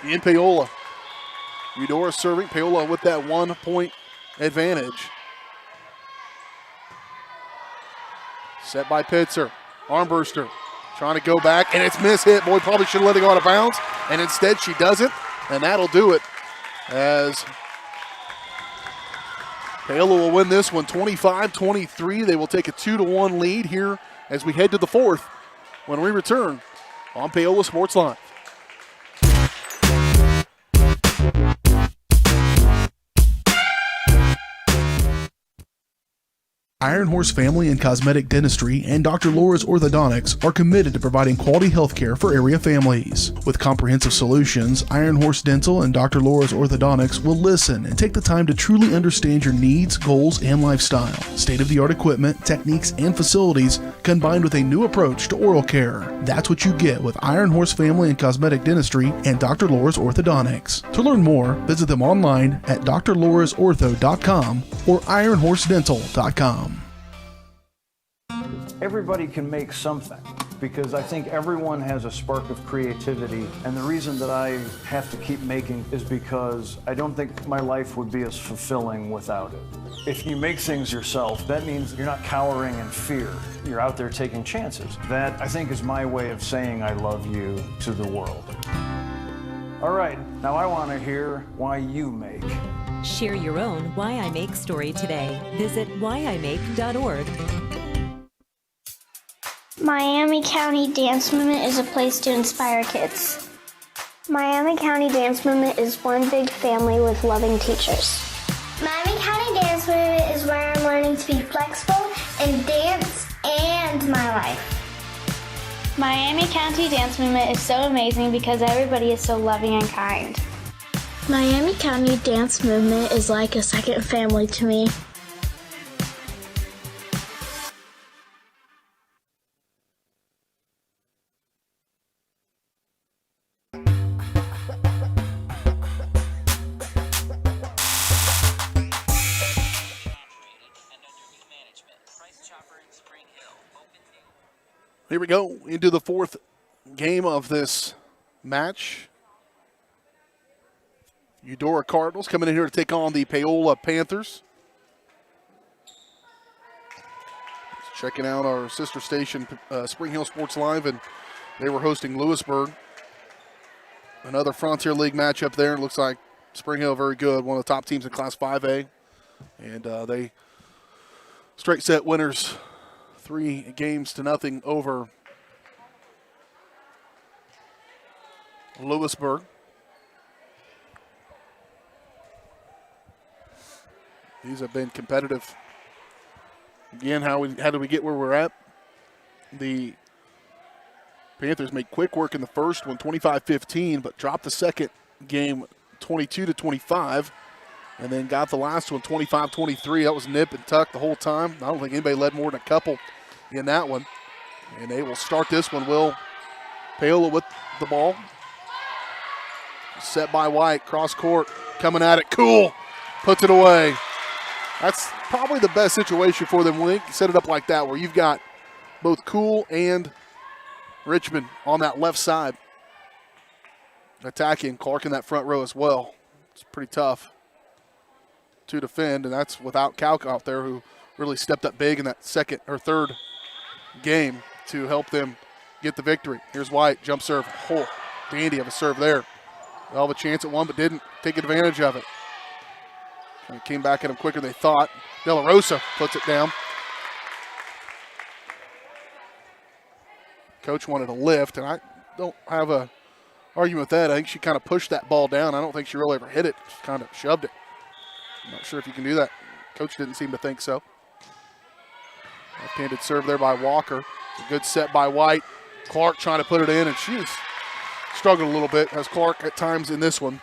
in Paola. Eudora serving. Paola with that 1-point advantage. Set by Pitzer. Armburster trying to go back, and it's mishit. Boy, probably should have let it go out of bounds, and instead she doesn't, and that'll do it as Paola will win this one 25-23. They will take a 2-1 lead here as we head to the fourth when we return on Paola Sports Live. Iron Horse Family and Cosmetic Dentistry and Dr. Laura's Orthodontics are committed to providing quality health care for area families. With comprehensive solutions, Iron Horse Dental and Dr. Laura's Orthodontics will listen and take the time to truly understand your needs, goals, and lifestyle. State-of-the-art equipment, techniques, and facilities combined with a new approach to oral care. That's what you get with Iron Horse Family and Cosmetic Dentistry and Dr. Laura's Orthodontics. To learn more, visit them online at drlaurasortho.com or ironhorsedental.com. Everybody can make something because I think everyone has a spark of creativity, and the reason that I have to keep making is because I don't think my life would be as fulfilling without it. If you make things yourself, that means you're not cowering in fear. You're out there taking chances. That, I think, is my way of saying I love you to the world. All right, now I want to hear why you make. Share your own Why I Make story today. Visit whyimake.org. Miami County Dance Movement is a place to inspire kids. Miami County Dance Movement is one big family with loving teachers. Miami County Dance Movement is where I'm learning to be flexible in dance and my life. Miami County Dance Movement is so amazing because everybody is so loving and kind. Miami County Dance Movement is like a second family to me. Here we go into the fourth game of this match. Eudora Cardinals coming in here to take on the Paola Panthers. Checking out our sister station, Spring Hill Sports Live, and they were hosting Lewisburg. Another Frontier League matchup there. It looks like Spring Hill very good, one of the top teams in Class 5A. And they straight set winners, 3-0 over Lewisburg. These have been competitive. Again, how did we get where we're at? The Panthers made quick work in the first one, 25-15, but dropped the second game 22-25, and then got the last one 25-23. That was nip and tuck the whole time. I don't think anybody led more than a couple in that one. And they will start this one. Will Paola with the ball. Set by White, cross court, coming at it. Cool, puts it away. That's probably the best situation for them when they set it up like that, where you've got both Cool and Richmond on that left side attacking. Clark in that front row as well. It's pretty tough to defend, and that's without Calc out there, who really stepped up big in that second or third game to help them get the victory. Here's White, jump serve. Oh, dandy of a serve there. They'll have a chance at one, but didn't take advantage of it. And it came back at him quicker than they thought. De La Rosa puts it down. Coach wanted a lift, and I don't have a argument with that. I think she kind of pushed that ball down. I don't think she really ever hit it. Just kind of shoved it. I'm not sure if you can do that. Coach didn't seem to think so. Left-handed serve there by Walker. It's a good set by White. Clark trying to put it in, and she's struggled a little bit, as Clark at times in this one.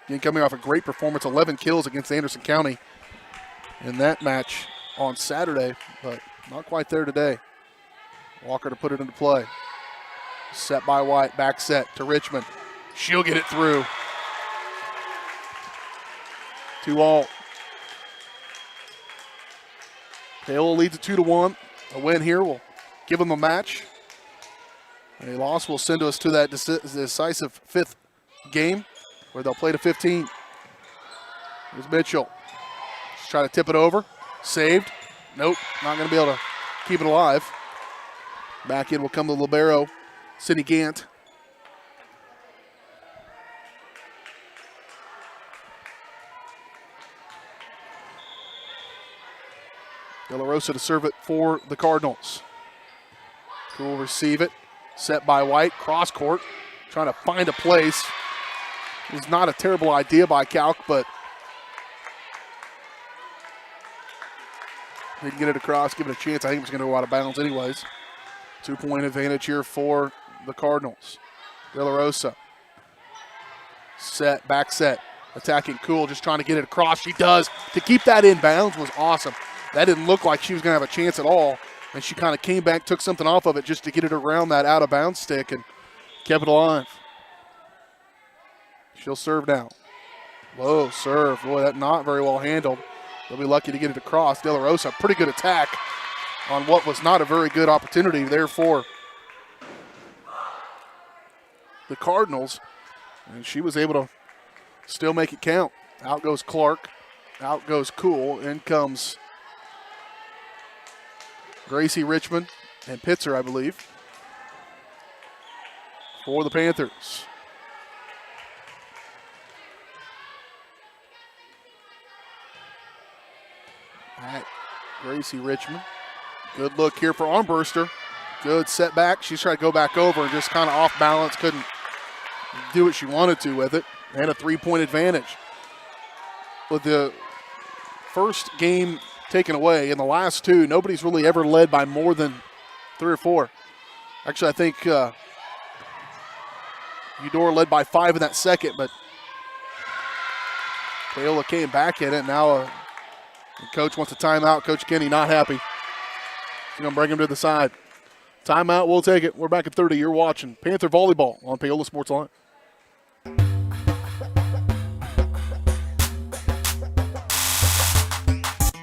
Again, coming off a great performance, 11 kills against Anderson County in that match on Saturday, but not quite there today. Walker to put it into play. Set by White, back set to Richmond. She'll get it through. 2-all. Paola leads it 2-1. A win here will give them a match. A loss will send us to that decisive 5th game where they'll play to 15. Here's Mitchell. Just try to tip it over. Saved. Nope, not going to be able to keep it alive. Back in will come the libero, Sydney Gant. De La Rosa to serve it for the Cardinals. Cool receive it. Set by White. Cross court. Trying to find a place. It was not a terrible idea by Calc, but he can get it across, give it a chance. I think it was going to go out of bounds anyways. 2-point advantage here for the Cardinals. De La Rosa. Set, back set. Attacking Cool, just trying to get it across. She does. To keep that in bounds was awesome. That didn't look like she was going to have a chance at all. And she kind of came back, took something off of it just to get it around that out-of-bounds stick and kept it alive. She'll serve now. Low serve. Boy, that not very well handled. They'll be lucky to get it across. De La Rosa, pretty good attack on what was not a very good opportunity there for the Cardinals. And she was able to still make it count. Out goes Clark. Out goes Cool. In comes Gracie Richmond and Pitzer, I believe, for the Panthers. At Gracie Richmond. Good look here for Armburster. Good setback. She's trying to go back over and just kind of off balance. Couldn't do what she wanted to with it. And a 3-point advantage. With the first game taken away, in the last 2, nobody's really ever led by more than 3 or 4. Actually, I think Eudora led by 5 in that second, but Paola came back in it. Now the coach wants a timeout. Coach Kenny not happy. He's going to bring him to the side. Timeout, we'll take it. We're back at 30. You're watching Panther Volleyball on Paola Sports Line.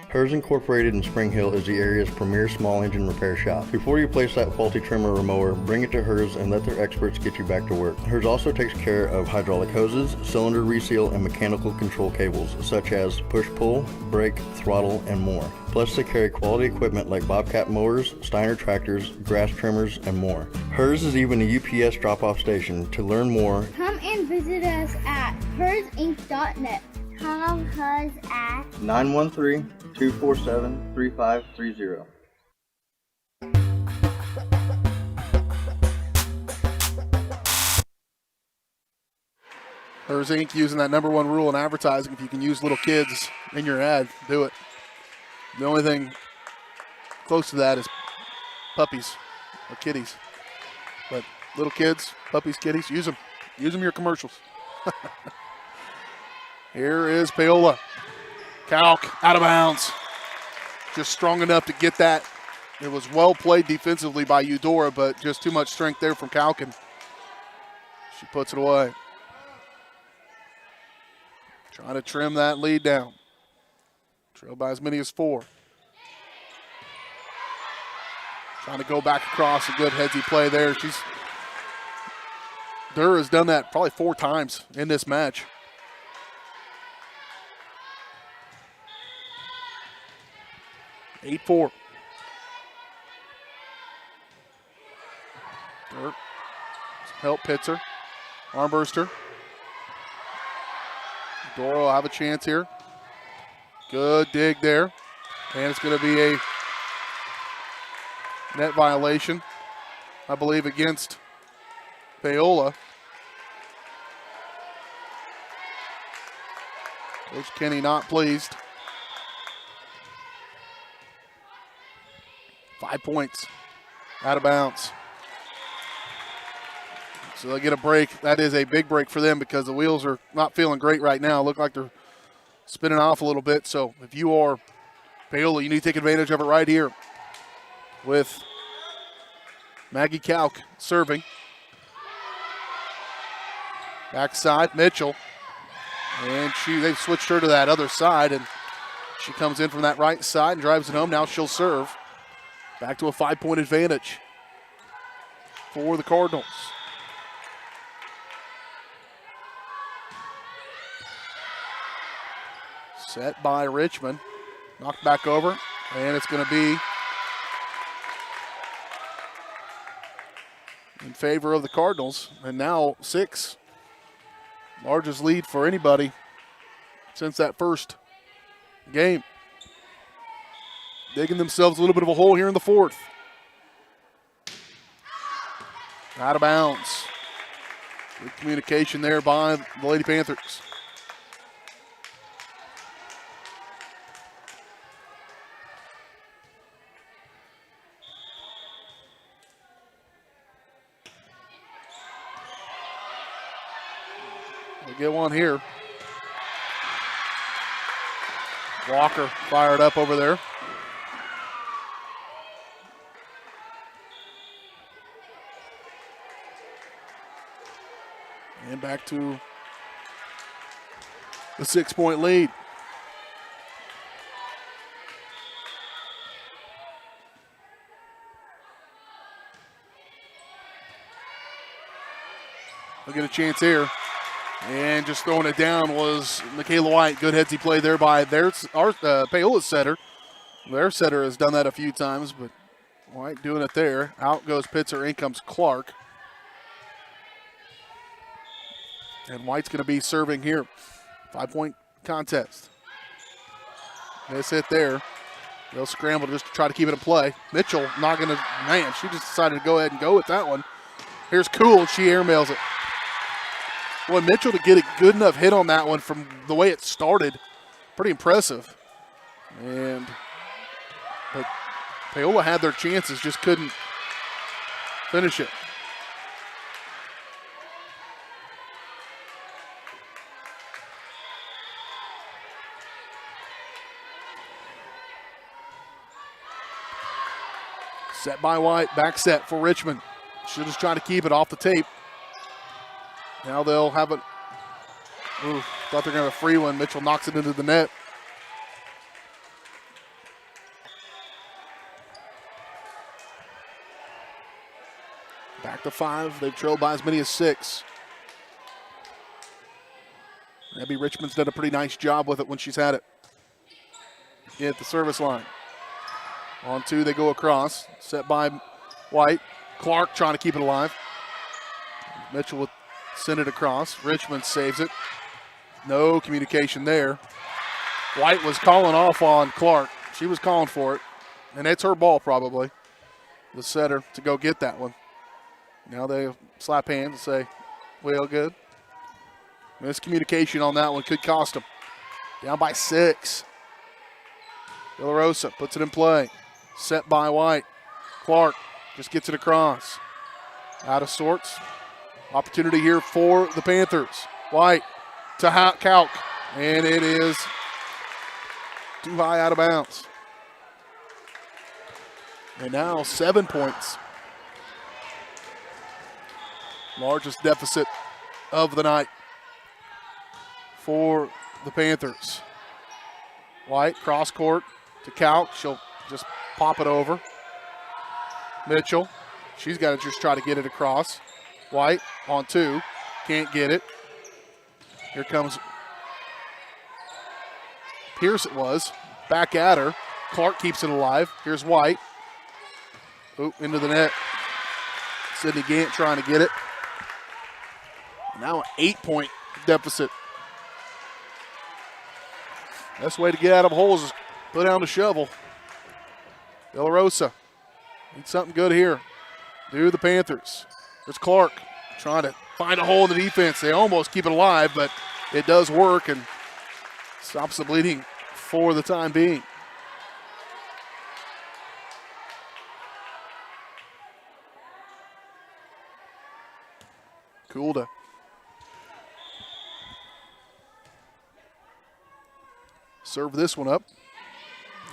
Hers Incorporated in Spring Hill is the area's premier small engine repair shop. Before you place that faulty trimmer or mower, bring it to Hers and let their experts get you back to work. Hers also takes care of hydraulic hoses, cylinder reseal, and mechanical control cables, such as push-pull, brake, throttle, and more. Plus, they carry quality equipment like Bobcat mowers, Steiner tractors, grass trimmers, and more. Hers is even a UPS drop-off station. To learn more, Come and visit us at hersinc.net. Call Hers at 913-247-3530. Hers Inc. using that number 1 rule in advertising. If you can use little kids in your ad, do it. The only thing close to that is puppies or kitties. But little kids, puppies, kitties, use them. Use them in your commercials. Here is Paola. Calc out of bounds. Just strong enough to get that. It was well played defensively by Eudora, but just too much strength there from Calkin. She puts it away. Trying to trim that lead down. Trailed by as many as 4. Trying to go back across. A good headsy play there. Durr has done that probably 4 times in this match. (8-4). Durr. Help Pitzer. Armburster. Eudora will have a chance here. Good dig there. And it's going to be a net violation, I believe, against Paola. Coach Kenny not pleased. 5 points out of bounds. So they'll get a break. That is a big break for them because the wheels are not feeling great right now. Look like they're spinning off a little bit. So if you are Paola, you need to take advantage of it right here with Maggie Calc serving. Backside, Mitchell. And they've switched her to that other side, and she comes in from that right side and drives it home. Now she'll serve. Back to a 5-point advantage for the Cardinals. Set by Richmond. Knocked back over, and it's going to be in favor of the Cardinals. And now 6. Largest lead for anybody since that first game. Digging themselves a little bit of a hole here in the fourth. Out of bounds. Good communication there by the Lady Panthers. We'll get one here. Walker fired up over there. And back to the 6-point lead. They'll get a chance here. And just throwing it down was Michaela White. Good headsy play there by our Paola's setter. Their setter has done that a few times, but White doing it there. Out goes Pitzer, in comes Clark. And White's going to be serving here. 5-point contest. Miss it there. They'll scramble just to try to keep it in play. Mitchell not going to, man, she just decided to go ahead and go with that one. Here's Cool, she airmails it. Boy, Mitchell to get a good enough hit on that one from the way it started. Pretty impressive. But Paola had their chances, just couldn't finish it. Set by White, back set for Richmond. Should just try to keep it off the tape. Now they'll have it. Ooh, thought they're going to have a free one. Mitchell knocks it into the net. Back to 5. They've trailed by as many as 6. Abby Richmond's done a pretty nice job with it when she's had it. At the service line. On 2, they go across. Set by White. Clark trying to keep it alive. Mitchell will send it across. Richmond saves it. No communication there. White was calling off on Clark. She was calling for it. And it's her ball probably. The setter to go get that one. Now they slap hands and say, well, good. Miscommunication on that one could cost them. Down by 6. De La Rosa puts it in play. Set by White. Clark just gets it across. Out of sorts. Opportunity here for the Panthers. White to Kalk. And it is too high, out of bounds. And now 7 points. Largest deficit of the night for the Panthers. White cross court to Kalk. She'll just pop it over. Mitchell, she's got to just try to get it across. White on 2, can't get it. Here comes Pierce, it was. Back at her. Clark keeps it alive. Here's White. Oop, into the net. Sydney Gant trying to get it. Now an 8-point deficit. Best way to get out of holes is put down the shovel. De La Rosa needs something good here. Do the Panthers. There's Clark trying to find a hole in the defense. They almost keep it alive, but it does work and stops the bleeding for the time being. Cool to serve this one up.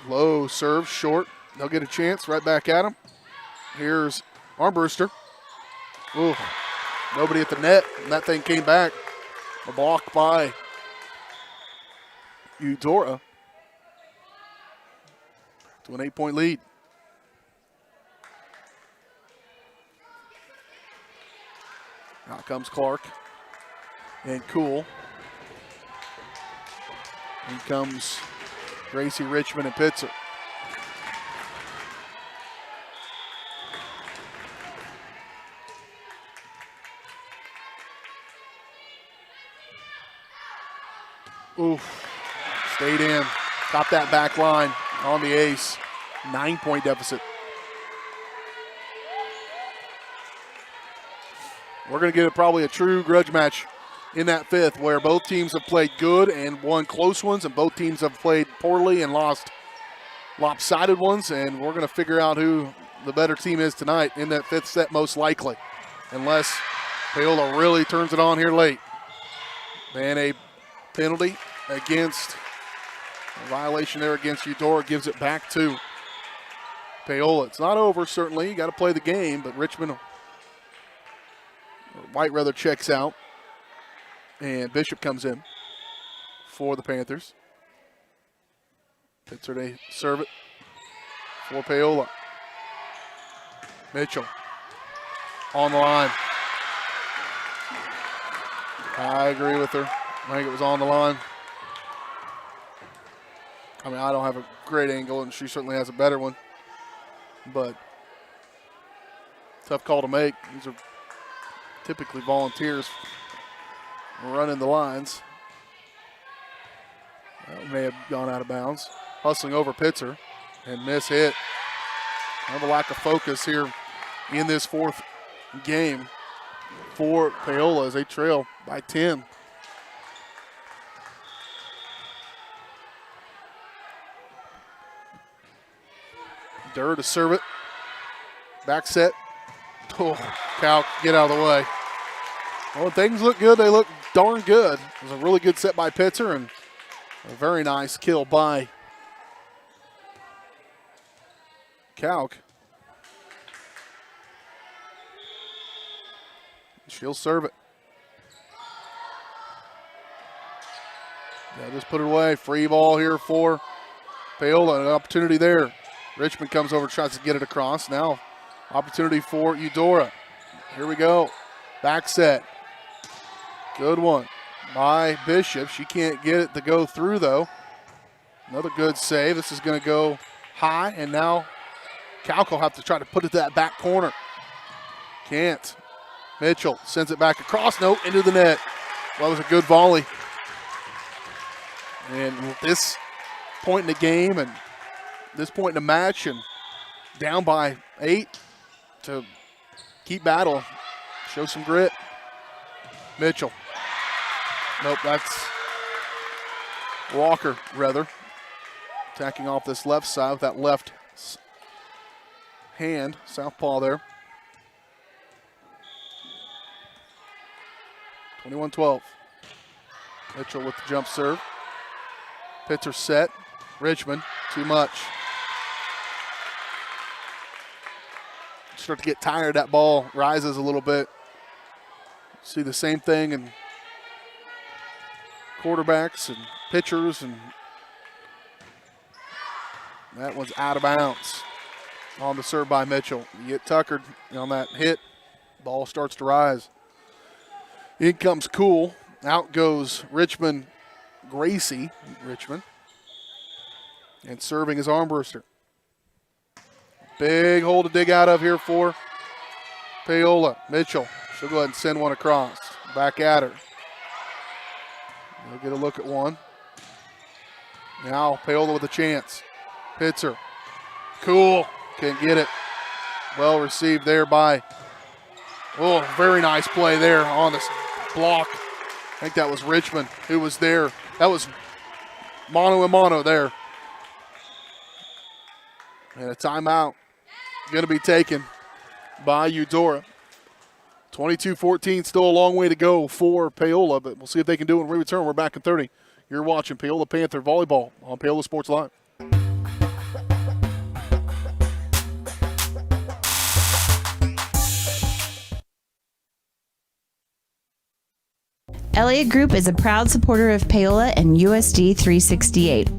Low serve, short. They'll get a chance right back at him. Here's Armbruster. Ooh, nobody at the net, and that thing came back. A block by Eudora to an 8-point lead. Out comes Clark and Cool. In comes Gracie, Richmond, and Pitzer. Oof. Stayed in. Got that back line on the ace. 9-point deficit. We're going to get probably a true grudge match in that fifth where both teams have played good and won close ones, and both teams have played poorly and lost lopsided ones, and we're going to figure out who the better team is tonight in that fifth set most likely, unless Paola really turns it on here late. And a penalty against, a violation there against Eudora gives it back to Paola. It's not over, certainly. You got to play the game, but White rather checks out. And Bishop comes in for the Panthers. Pitzer, they serve it for Paola. Mitchell on the line. I agree with her. I think it was on the line. I mean, I don't have a great angle, and she certainly has a better one. But tough call to make. These are typically volunteers running the lines. That may have gone out of bounds. Hustling over Pitzer and miss hit. I have a lack of focus here in this fourth game for Paola as they trail by 10. Durr to serve it. Back set. Oh, Cal, get out of the way. Well, when things look good, they look darn good. It was a really good set by Pitzer and a very nice kill by Calc. She'll serve it. Yeah, just put it away. Free ball here for Paola. An opportunity there. Richmond comes over, tries to get it across. Now, opportunity for Eudora. Here we go. Back set. Good one by Bishop. She can't get it to go through, though. Another good save. This is going to go high, and now Calc will have to try to put it to that back corner. Can't. Mitchell sends it back across. No, into the net. Well, that was a good volley. And with this point in the game and this point in the match and down by 8 to keep battle, show some grit. Mitchell. Nope, that's Walker, rather. Attacking off this left side with that left hand, southpaw there. 21-12. Mitchell with the jump serve. Pitzer set. Richmond, too much. Start to get tired. That ball rises a little bit. See the same thing in quarterbacks and pitchers, and that one's out of bounds on the serve by Mitchell. You get tuckered on that hit, ball starts to rise. In comes Cool. Out goes Richmond Gracie. Richmond. And serving is Armbruster. Big hole to dig out of here for Paola. Mitchell. She'll go ahead and send one across. Back at her. They'll get a look at one. Now Paola with a chance. Pitzer. Cool. Can't get it. Well received there by, oh, very nice play there on this block. I think that was Richmond who was there. That was mano a mano there. And a timeout going to be taken by Eudora. 22-14, still a long way to go for Paola, but we'll see if they can do it when we return. We're back in 30. You're watching Paola Panther Volleyball on Paola Sports Live. Elliott Group is a proud supporter of Paola and USD 368.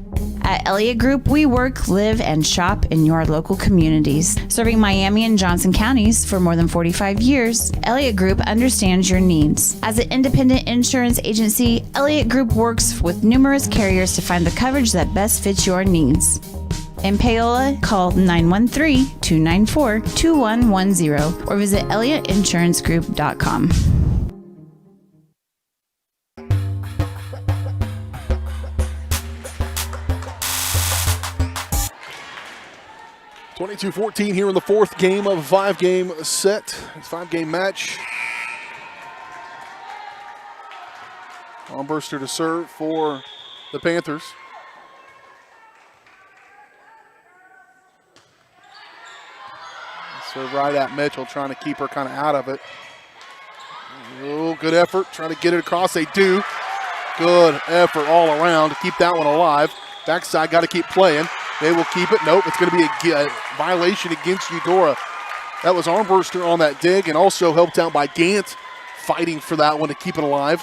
At Elliott Group, we work, live, and shop in your local communities. Serving Miami and Johnson counties for more than 45 years, Elliott Group understands your needs. As an independent insurance agency, Elliott Group works with numerous carriers to find the coverage that best fits your needs. In Paola, call 913-294-2110 or visit ElliottInsuranceGroup.com. 22-14 here in the fourth game of a five-game set, five-game match. Armburster to serve for the Panthers. Serve right at Mitchell, trying to keep her kind of out of it. Oh, good effort, trying to get it across. They do. Good effort all around to keep that one alive. Backside, got to keep playing. They will keep it. Nope, it's going to be a violation against Eudora. That was Armburster on that dig and also helped out by Gant fighting for that one to keep it alive.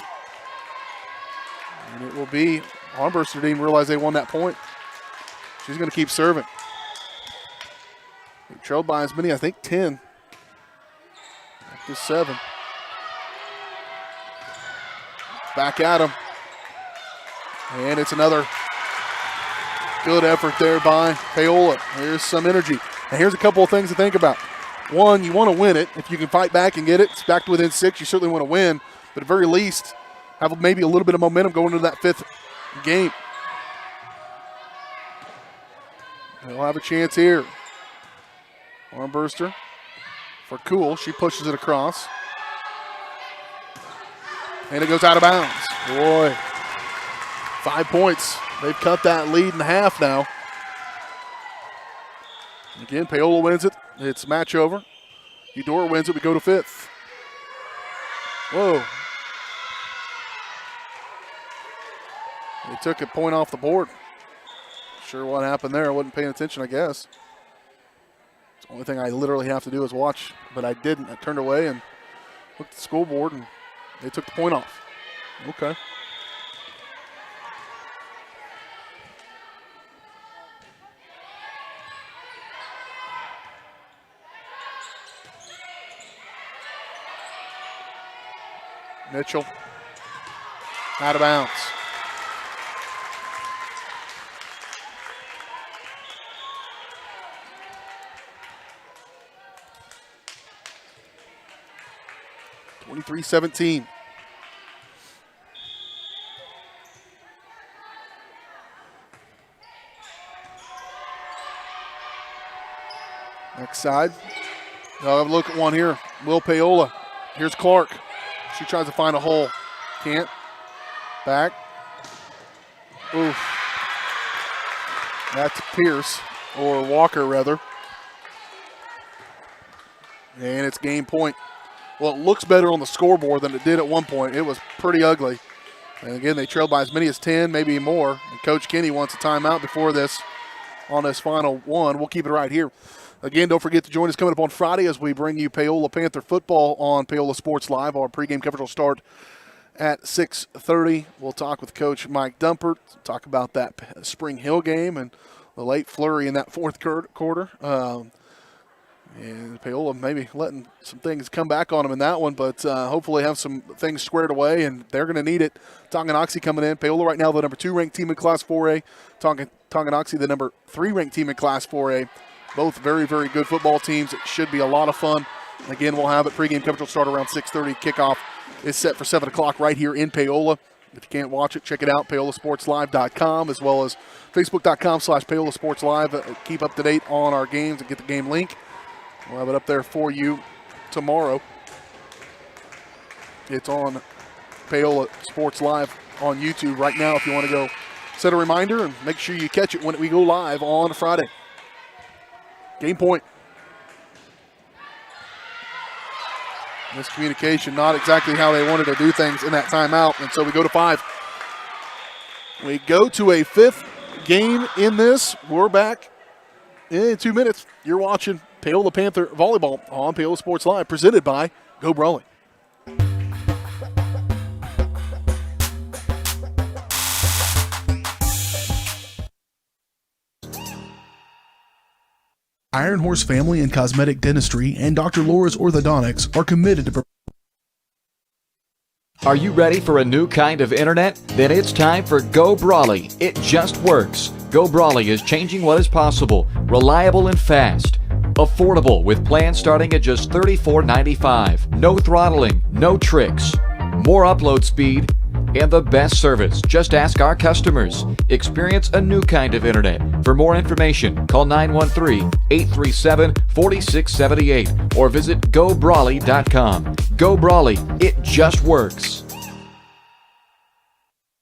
And it will be, Armburster didn't even realize they won that point. She's going to keep serving. They trailed by as many, I think, 10. Up to 7. Back at him. And it's another good effort there by Paola. Here's some energy. And here's a couple of things to think about. One, you want to win it. If you can fight back and get it, it's back to within 6, you certainly want to win. But at the very least, have maybe a little bit of momentum going into that 5th game. They'll have a chance here. Armburster for Cool. She pushes it across. And it goes out of bounds. Boy, 5 points. They've cut that lead in half now. Again, Paola wins it. It's match over. Eudora wins it. We go to 5th. Whoa. They took a point off the board. Sure what happened there. I wasn't paying attention, I guess. It's the only thing I literally have to do is watch, but I didn't. I turned away and looked at the scoreboard, and they took the point off. Okay. Mitchell out of bounds. (23-17). Next side. I'll have a look at one here. Will Paola. Here's Clark. She tries to find a hole. Can't. Back. Oof. That's Pierce, or Walker rather. And it's game point. Well, it looks better on the scoreboard than it did at one point. It was pretty ugly. And again, they trailed by as many as 10, maybe more. And Coach Kenny wants a timeout before this on this final one. We'll keep it right here. Again, don't forget to join us coming up on Friday as we bring you Paola Panther football on Paola Sports Live. Our pregame coverage will start at 6:30. We'll talk with Coach Mike Dumpert, talk about that Spring Hill game and the late flurry in that fourth quarter. And Paola maybe letting some things come back on them in that one, but hopefully have some things squared away, and they're going to need it. Tonganoxie coming in. Paola right now the number 2 ranked team in Class 4A. Tonganoxie the number 3 ranked team in Class 4A. Both very, very good football teams. It should be a lot of fun. Again, we'll have it. Pregame coverage will start around 6:30. Kickoff is set for 7 o'clock right here in Paola. If you can't watch it, check it out, PaolaSportsLive.com, as well as Facebook.com/PaolaSportsLive. Keep up to date on our games and get the game link. We'll have it up there for you tomorrow. It's on Paola Sports Live on YouTube right now if you want to go set a reminder and make sure you catch it when we go live on Friday. Game point. Miscommunication, not exactly how they wanted to do things in that timeout, and so we go to 5. We go to a 5th game in this. We're back in 2 minutes. You're watching Paola Panther Volleyball on Paola Sports Live, presented by Go Brawley. Iron Horse Family and Cosmetic Dentistry and Dr. Laura's Orthodontics are committed to Are you ready for a new kind of internet? Then it's time for Go Brawley. It just works. Go Brawley is changing what is possible. Reliable and fast. Affordable with plans starting at just $34.95. No throttling, no tricks. More upload speed and the best service. Just ask our customers. Experience a new kind of internet. For more information, call 913-837-4678 or visit gobrawley.com. Go Brawley, it just works.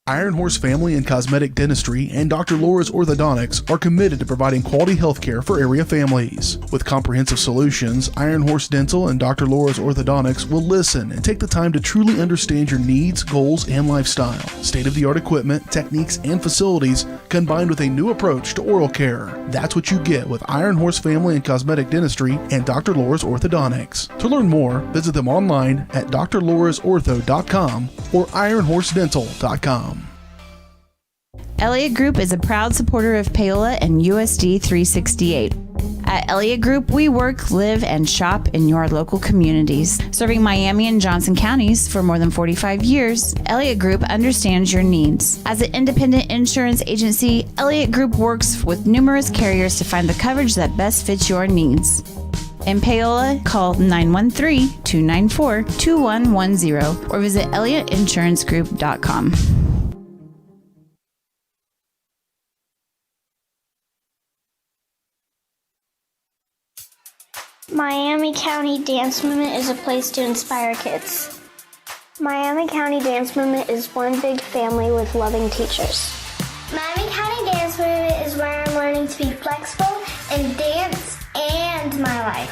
Iron Horse Family and Cosmetic Dentistry and Dr. Laura's Orthodontics are committed to providing quality health care for area families. With comprehensive solutions, Iron Horse Dental and Dr. Laura's Orthodontics will listen and take the time to truly understand your needs, goals, and lifestyle. State-of-the-art equipment, techniques, and facilities combined with a new approach to oral care. That's what you get with Iron Horse Family and Cosmetic Dentistry and Dr. Laura's Orthodontics. To learn more, visit them online at drlaurasortho.com or ironhorsedental.com. Elliott Group is a proud supporter of Paola and USD 368. At Elliott Group, we work, live, and shop in your local communities. Serving Miami and Johnson counties for more than 45 years, Elliott Group understands your needs. As an independent insurance agency, Elliott Group works with numerous carriers to find the coverage that best fits your needs. In Paola, call 913-294-2110 or visit elliottInsuranceGroup.com. Miami County Dance Movement is a place to inspire kids. Miami County Dance Movement is one big family with loving teachers. Miami County Dance Movement is where I'm learning to be flexible in dance and my life.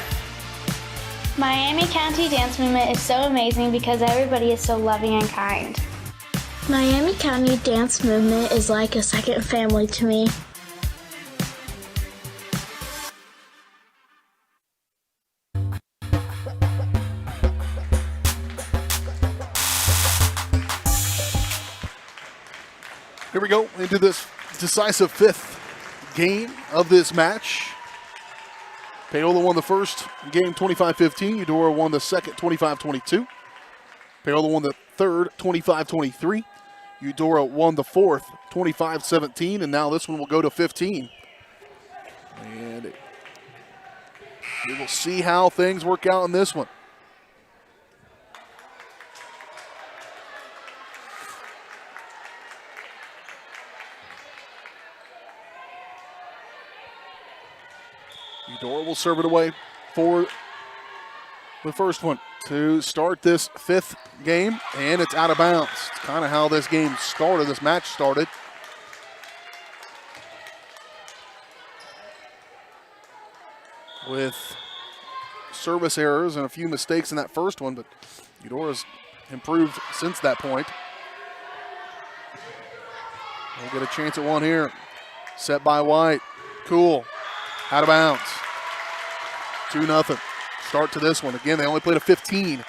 Miami County Dance Movement is so amazing because everybody is so loving and kind. Miami County Dance Movement is like a second family to me. Here we go into this decisive fifth game of this match. Paola won the first game 25-15. Eudora won the second 25-22. Paola won the third 25-23. Eudora won the fourth 25-17. And now this one will go to 15. And we will see how things work out in this one. Eudora will serve it away for the first one to start this fifth game, and it's out of bounds. It's kind of how this game started, this match started. With service errors and a few mistakes in that first one, but Eudora's improved since that point. We'll get a chance at one here. Set by White. Cool. Out of bounds. 2-0. Start to this one. Again, they only played a 15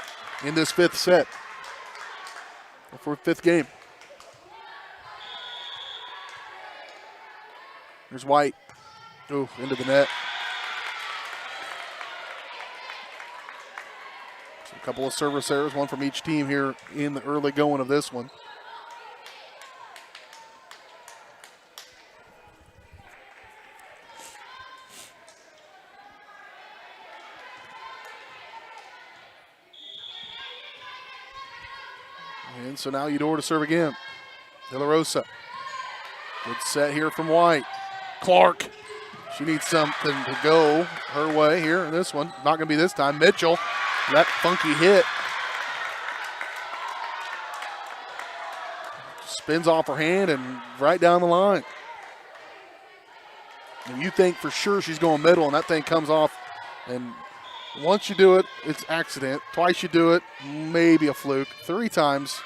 in this fifth set. For fifth game. There's White. Ooh, into the net. So a couple of service errors, one from each team here in the early going of this one. And so now Eudora to serve again. De La Rosa. Good set here from White. Clark. She needs something to go her way here in this one. Not going to be this time. Mitchell. That funky hit. Spins off her hand and right down the line. And you think for sure she's going middle, and that thing comes off. And once you do it, it's accident. Twice you do it, maybe a fluke. 3 times,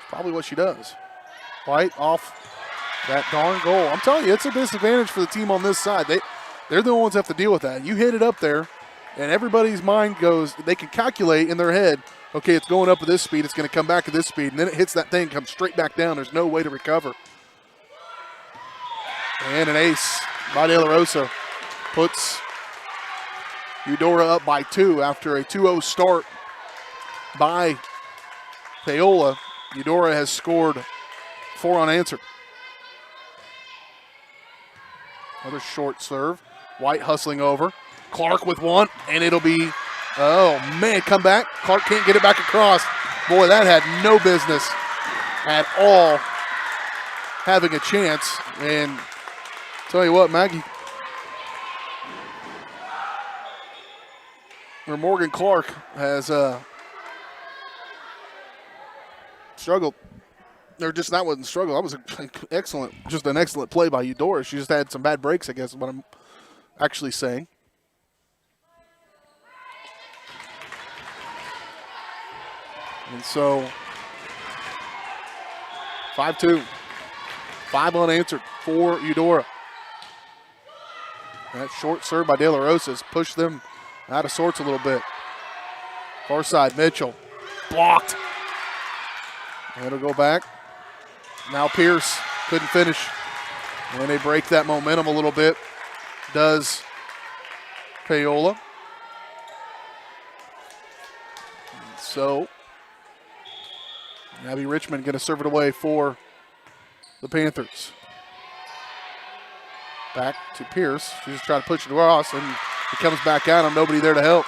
probably what she does. White off that darn goal. I'm telling you, it's a disadvantage for the team on this side. They're the ones that have to deal with that. You hit it up there, and everybody's mind goes, they can calculate in their head, okay, it's going up at this speed, it's going to come back at this speed, and then it hits that thing, comes straight back down. There's no way to recover. And an ace by De La Rosa. puts Eudora up by 2 after a 2-0 start by Paola. Eudora has scored 4 unanswered. Another short serve. White hustling over. Clark with one, and it'll be, oh man, come back. Clark can't get it back across. Boy, that had no business at all having a chance. And tell you what, Maggie, or Morgan Clark has struggled. Or just that wasn't struggle. That was an excellent play by Eudora. She just had some bad breaks, I guess is what I'm actually saying. And so 5-2. 5 unanswered for Eudora. That short serve by De La Rosa has pushed them out of sorts a little bit. Far side, Mitchell. Blocked. And it'll go back. Now Pierce couldn't finish. And they break that momentum a little bit. Does Paola. So Abby Richmond going to serve it away for the Panthers. Back to Pierce. She's just trying to push it across, and it comes back out and nobody there to help.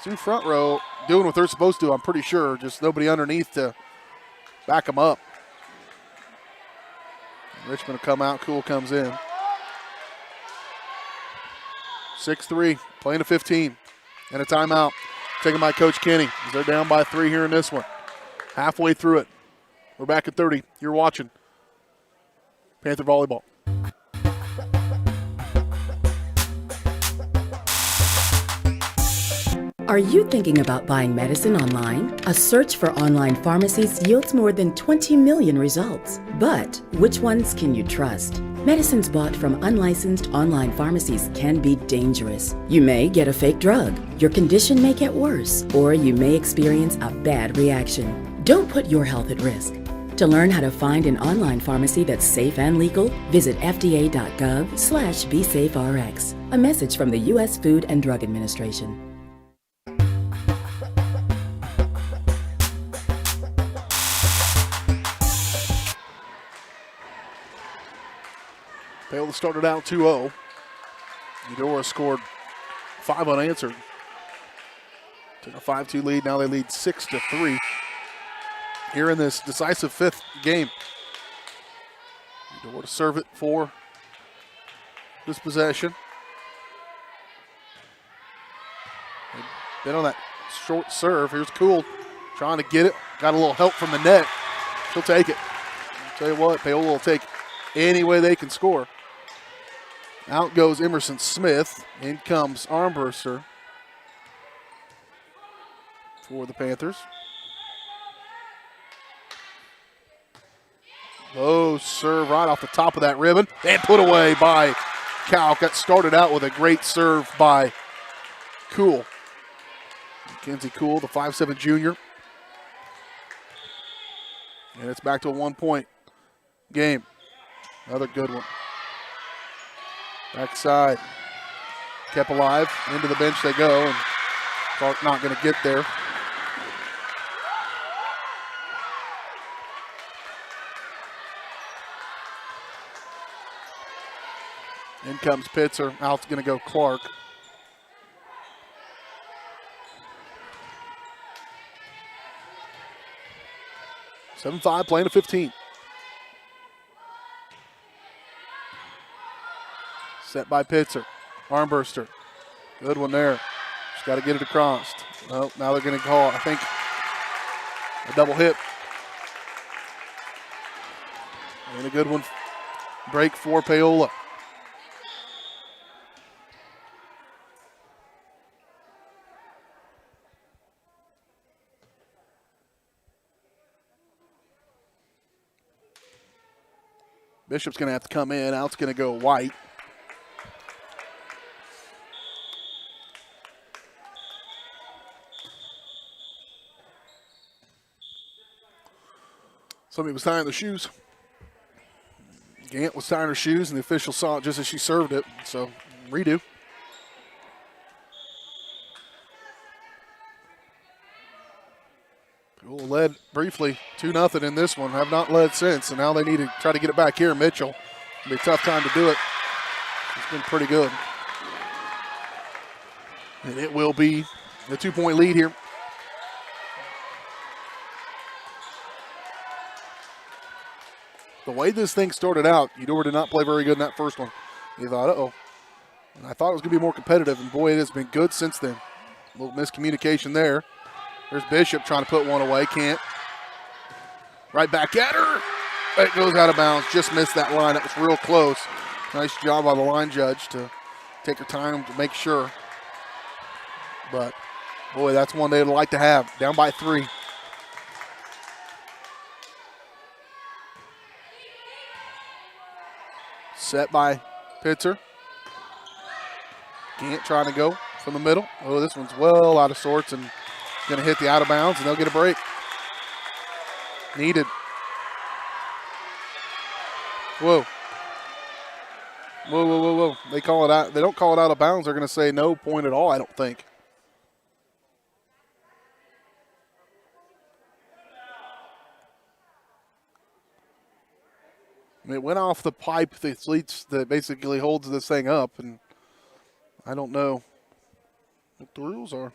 Sioux front row doing what they're supposed to, I'm pretty sure. Just nobody underneath to back them up. Richmond will come out. Cool comes in. 6-3, playing to 15. And a timeout taken by Coach Kenny as they're down by 3 here in this one. Halfway through it. We're back at 30. You're watching Panther Volleyball. Are you thinking about buying medicine online? A search for online pharmacies yields more than 20 million results. But which ones can you trust? Medicines bought from unlicensed online pharmacies can be dangerous. You may get a fake drug, your condition may get worse, or you may experience a bad reaction. Don't put your health at risk. To learn how to find an online pharmacy that's safe and legal, visit fda.gov/BeSafeRx. A message from the U.S. Food and Drug Administration. Paola started out 2-0. Eudora scored 5 unanswered. Took a 5-2 lead. Now they lead 6-3 here in this decisive 5th game. Eudora to serve it for this possession. They've been on that short serve. Here's Cool trying to get it. Got a little help from the net. She'll take it. I'll tell you what, Paola will take any way they can score. Out goes Emerson Smith. In comes Armbruster for the Panthers. Low serve right off the top of that ribbon and put away by Calc. That started out with a great serve by Cool. Mackenzie Cool, the 5'7" junior. And it's back to a 1-point game. Another good one. Backside. Kept alive. Into the bench they go. And Clark not going to get there. In comes Pitzer. Out's going to go Clark. (7-5) playing to 15. Set by Pitzer. Armburster. Good one there. Just got to get it across. Well, now they're going to call, I think, a double hit. And a good one. Break for Paola. Bishop's going to have to come in. Out's going to go White. Somebody was tying the shoes. Gant was tying her shoes, and the official saw it just as she served it, so redo. Paola led briefly 2-0 in this one, have not led since, and now they need to try to get it back here. Mitchell, it'll be a tough time to do it. It's been pretty good. And it will be a 2-point lead here. The way this thing started out, Eudora did not play very good in that first one. You thought, uh-oh. And I thought it was going to be more competitive, and boy, it has been good since then. A little miscommunication there. There's Bishop trying to put one away, can't. Right back at her. It goes out of bounds, just missed that line. That was real close. Nice job by the line judge to take her time to make sure. But, boy, that's one they'd like to have. Down by 3. Set by Pitzer. Gant trying to go from the middle. Oh, this one's well out of sorts and going to hit the out of bounds, and they'll get a break. Needed. Whoa. Whoa, whoa, whoa, whoa. They call it out. They don't call it out of bounds. They're going to say no point at all, I don't think. It went off the pipe, the cleats that basically holds this thing up, and I don't know what the rules are.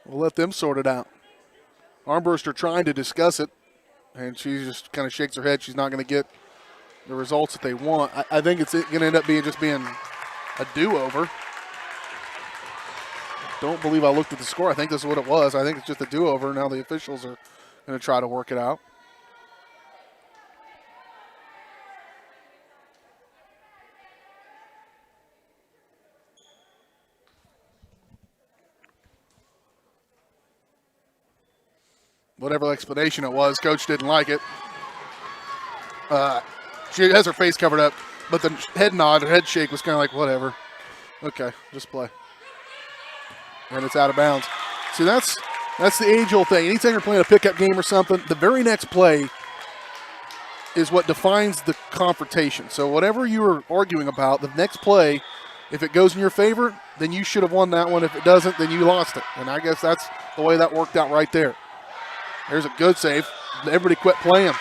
We'll let them sort it out. Armbruster trying to discuss it, and she just kind of shakes her head. She's not going to get the results that they want. I think it's going to end up being a do-over. Don't believe I looked at the score. I think this is what it was. I think it's just a do-over. Now the officials are going to try to work it out. Whatever explanation it was, coach didn't like it. She has her face covered up, but the head nod, her head shake was kind of like, whatever. Okay, just play. And it's out of bounds. See, that's the age-old thing. Anytime you're playing a pickup game or something, the very next play is what defines the confrontation. So whatever you were arguing about, the next play, if it goes in your favor, then you should have won that one. If it doesn't, then you lost it. And I guess that's the way that worked out right there. There's a good save. Everybody quit playing.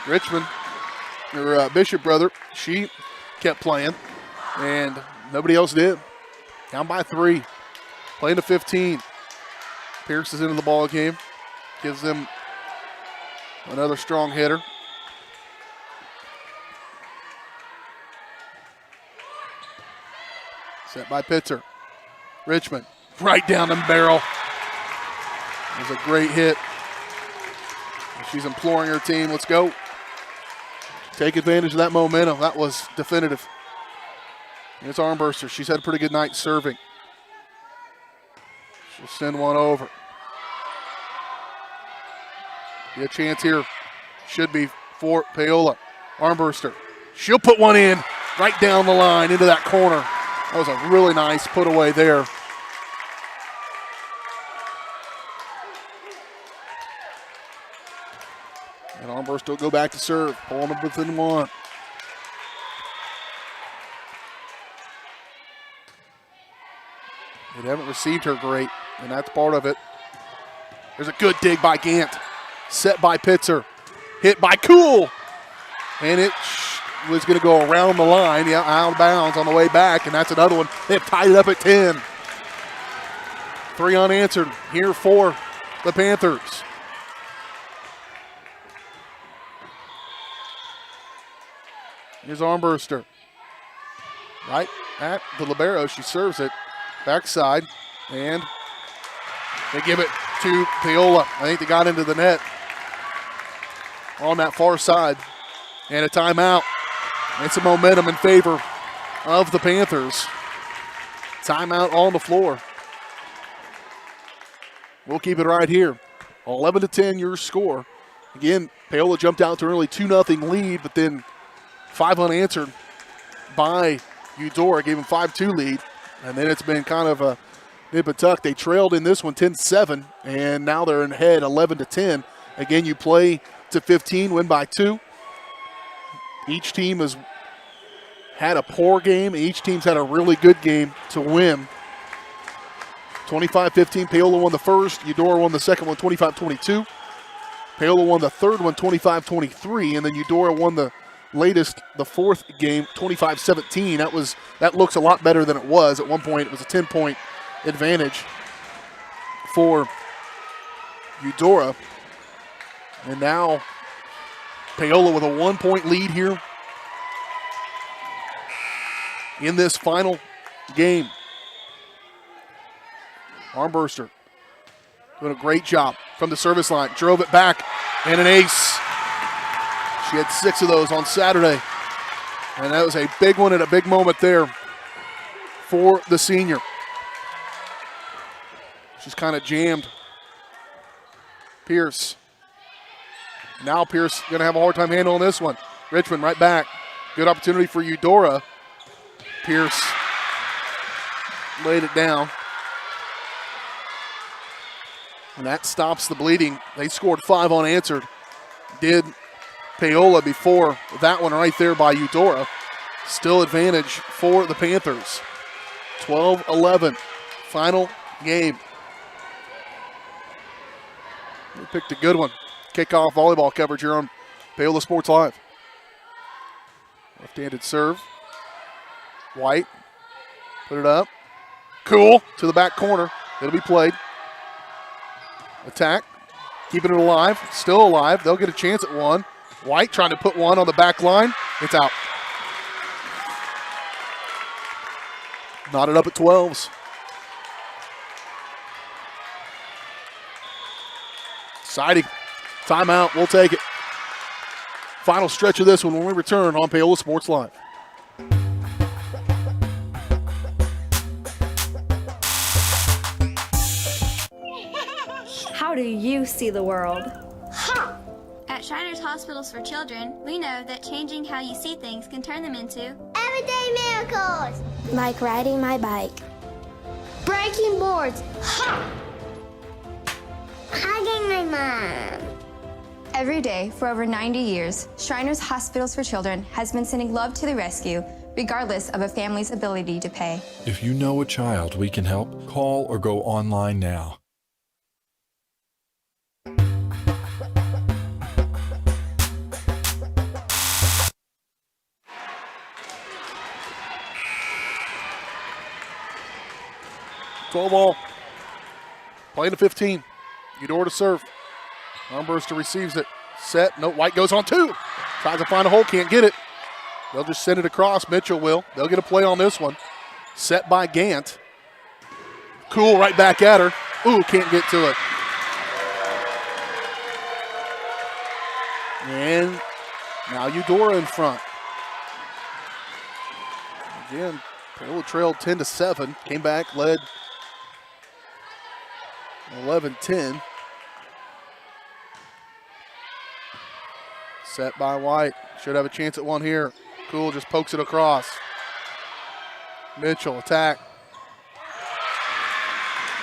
Richmond, her Bishop brother, she kept playing, and nobody else did. Down by 3, playing to 15. Pierce is into the ball game, gives them another strong hitter. Set by Pitzer. Richmond, right down the barrel. It was a great hit. She's imploring her team, let's go. Take advantage of that momentum. That was definitive. And it's Armbruster. She's had a pretty good night serving. She'll send one over. Be a chance here. Should be for Paola. Armbruster. She'll put one in right down the line into that corner. That was a really nice put away there. And Armbruster will go back to serve. Pulling them within 1. They haven't received her great, and that's part of it. There's a good dig by Gant. Set by Pitzer. Hit by Cool. And it was going to go around the line, out of bounds on the way back, and that's another one. They've tied it up at 10. 3 unanswered here for the Panthers. Here's Armbruster. Right at the libero. She serves it. Backside. And they give it to Paola. I think they got into the net on that far side. And a timeout. It's a momentum in favor of the Panthers. Timeout on the floor. We'll keep it right here. 11-10 your score. Again, Paola jumped out to an early 2-0 lead, but then 5 unanswered by Eudora, gave him 5-2 lead. And then it's been kind of a Nipatuck, they trailed in this one 10-7, and now they're in head 11-10. Again, you play to 15, win by 2. Each team has had a poor game. Each team's had a really good game to win. 25-15, Paola won the first. Eudora won the second one 25-22. Paola won the third one 25-23, and then Eudora won the fourth game 25-17. That looks a lot better than it was. At one point, it was a 10-point advantage for Eudora. And now Paola with a 1-point lead here in this final game. Armburster doing a great job from the service line. Drove it back and an ace. She had 6 of those on Saturday. And that was a big one at a big moment there for the senior. She's kind of jammed. Pierce. Now Pierce going to have a hard time handling this one. Richmond right back. Good opportunity for Eudora. Pierce laid it down. And that stops the bleeding. They scored 5 unanswered. Did Paola before that one right there by Eudora. Still advantage for the Panthers. 12-11. Final game. We picked a good one. Kickoff volleyball coverage here on Paola Sports Live. Left-handed serve. White. Put it up. Cool. To the back corner. It'll be played. Attack. Keeping it alive. Still alive. They'll get a chance at one. White trying to put one on the back line. It's out. Knotted up at 12s. Siding. Timeout. We'll take it. Final stretch of this one when we return on Paola Sports Live. How do you see the world? Ha! At Shriners Hospitals for Children, we know that changing how you see things can turn them into Everyday miracles! like riding my bike. Breaking boards! Ha! Hugging my mom. Every day for over 90 years, Shriners Hospitals for Children has been sending love to the rescue, regardless of a family's ability to pay. If you know a child we can help, call or go online now. All. Playing to 15. Eudora to serve. Armburster receives it. Set. No, White goes on 2. Tries to find a hole. Can't get it. They'll just send it across. Mitchell will. They'll get a play on this one. Set by Gant. Cool right back at her. Ooh, can't get to it. And now Eudora in front. Again, Paola trailed 10-7. Came back, led 11-10. Set by White. Should have a chance at one here. Cool just pokes it across. Mitchell attack.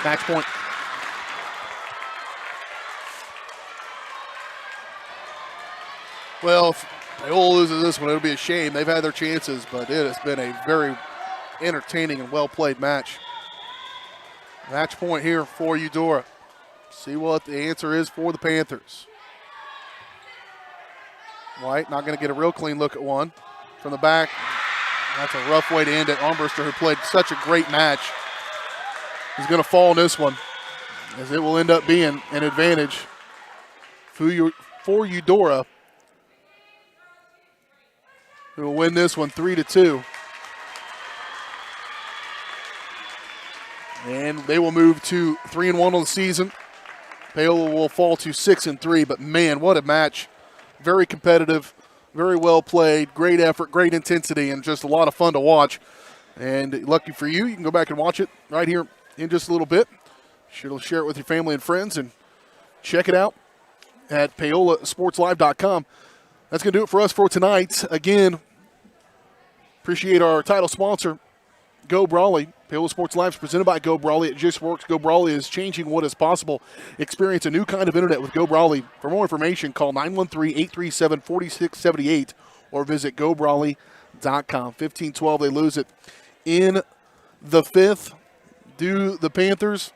Match point. Well, if Paola loses this one, it'll be a shame. They've had their chances, but it has been a very entertaining and well-played match. Match point here for Eudora. See what the answer is for the Panthers. White not going to get a real clean look at one. From the back, that's a rough way to end it. Armburster, who played such a great match, is going to fall in this one, as it will end up being an advantage for Eudora, who will win this one 3-2. And they will move to 3-1 on the season. Paola will fall to 6-3, but man, what a match. Very competitive, very well played, great effort, great intensity, and just a lot of fun to watch. And lucky for you, you can go back and watch it right here in just a little bit. Sure to share it with your family and friends and check it out at PaolaSportsLive.com. That's going to do it for us for tonight. Again, appreciate our title sponsor, Go Brawley. Paola Sports Live is presented by Go Brawley. It just works. Go Brawley is changing what is possible. Experience a new kind of internet with Go Brawley. For more information, call 913-837-4678 or visit gobrawley.com. 15-12, they lose it in the fifth. Do the Panthers,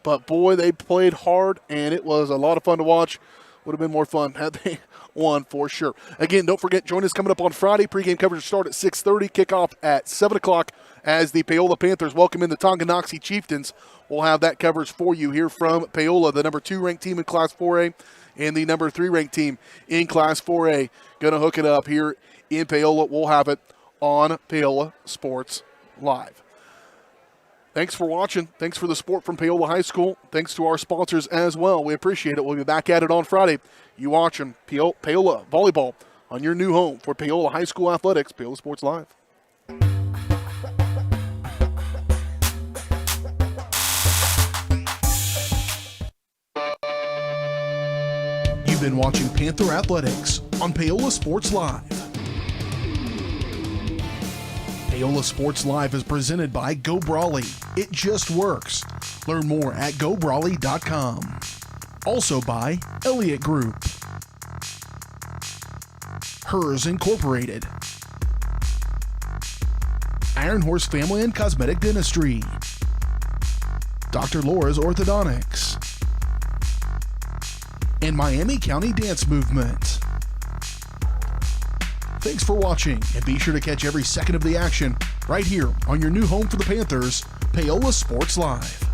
but boy, they played hard, and it was a lot of fun to watch. Would have been more fun had they won for sure. Again, don't forget, join us coming up on Friday. Pregame coverage will start at 6:30, kickoff at 7 o'clock as the Paola Panthers welcome in the Tonganoxie Chieftains. We'll have that coverage for you here from Paola, the number 2 ranked team in Class 4A and the number 3 ranked team in Class 4A. Going to hook it up here in Paola. We'll have it on Paola Sports Live. Thanks for watching. Thanks for the support from Paola High School. Thanks to our sponsors as well. We appreciate it. We'll be back at it on Friday. You watching Paola Volleyball on your new home for Paola High School Athletics, Paola Sports Live. You've been watching Panther Athletics on Paola Sports Live. Paola Sports Live is presented by Go Brawley. It just works. Learn more at gobrawley.com. Also by Elliott Group, Hers Incorporated, Iron Horse Family and Cosmetic Dentistry, Dr. Laura's Orthodontics, and Miami County Dance Movement. Thanks for watching, and be sure to catch every second of the action right here on your new home for the Panthers, Paola Sports Live.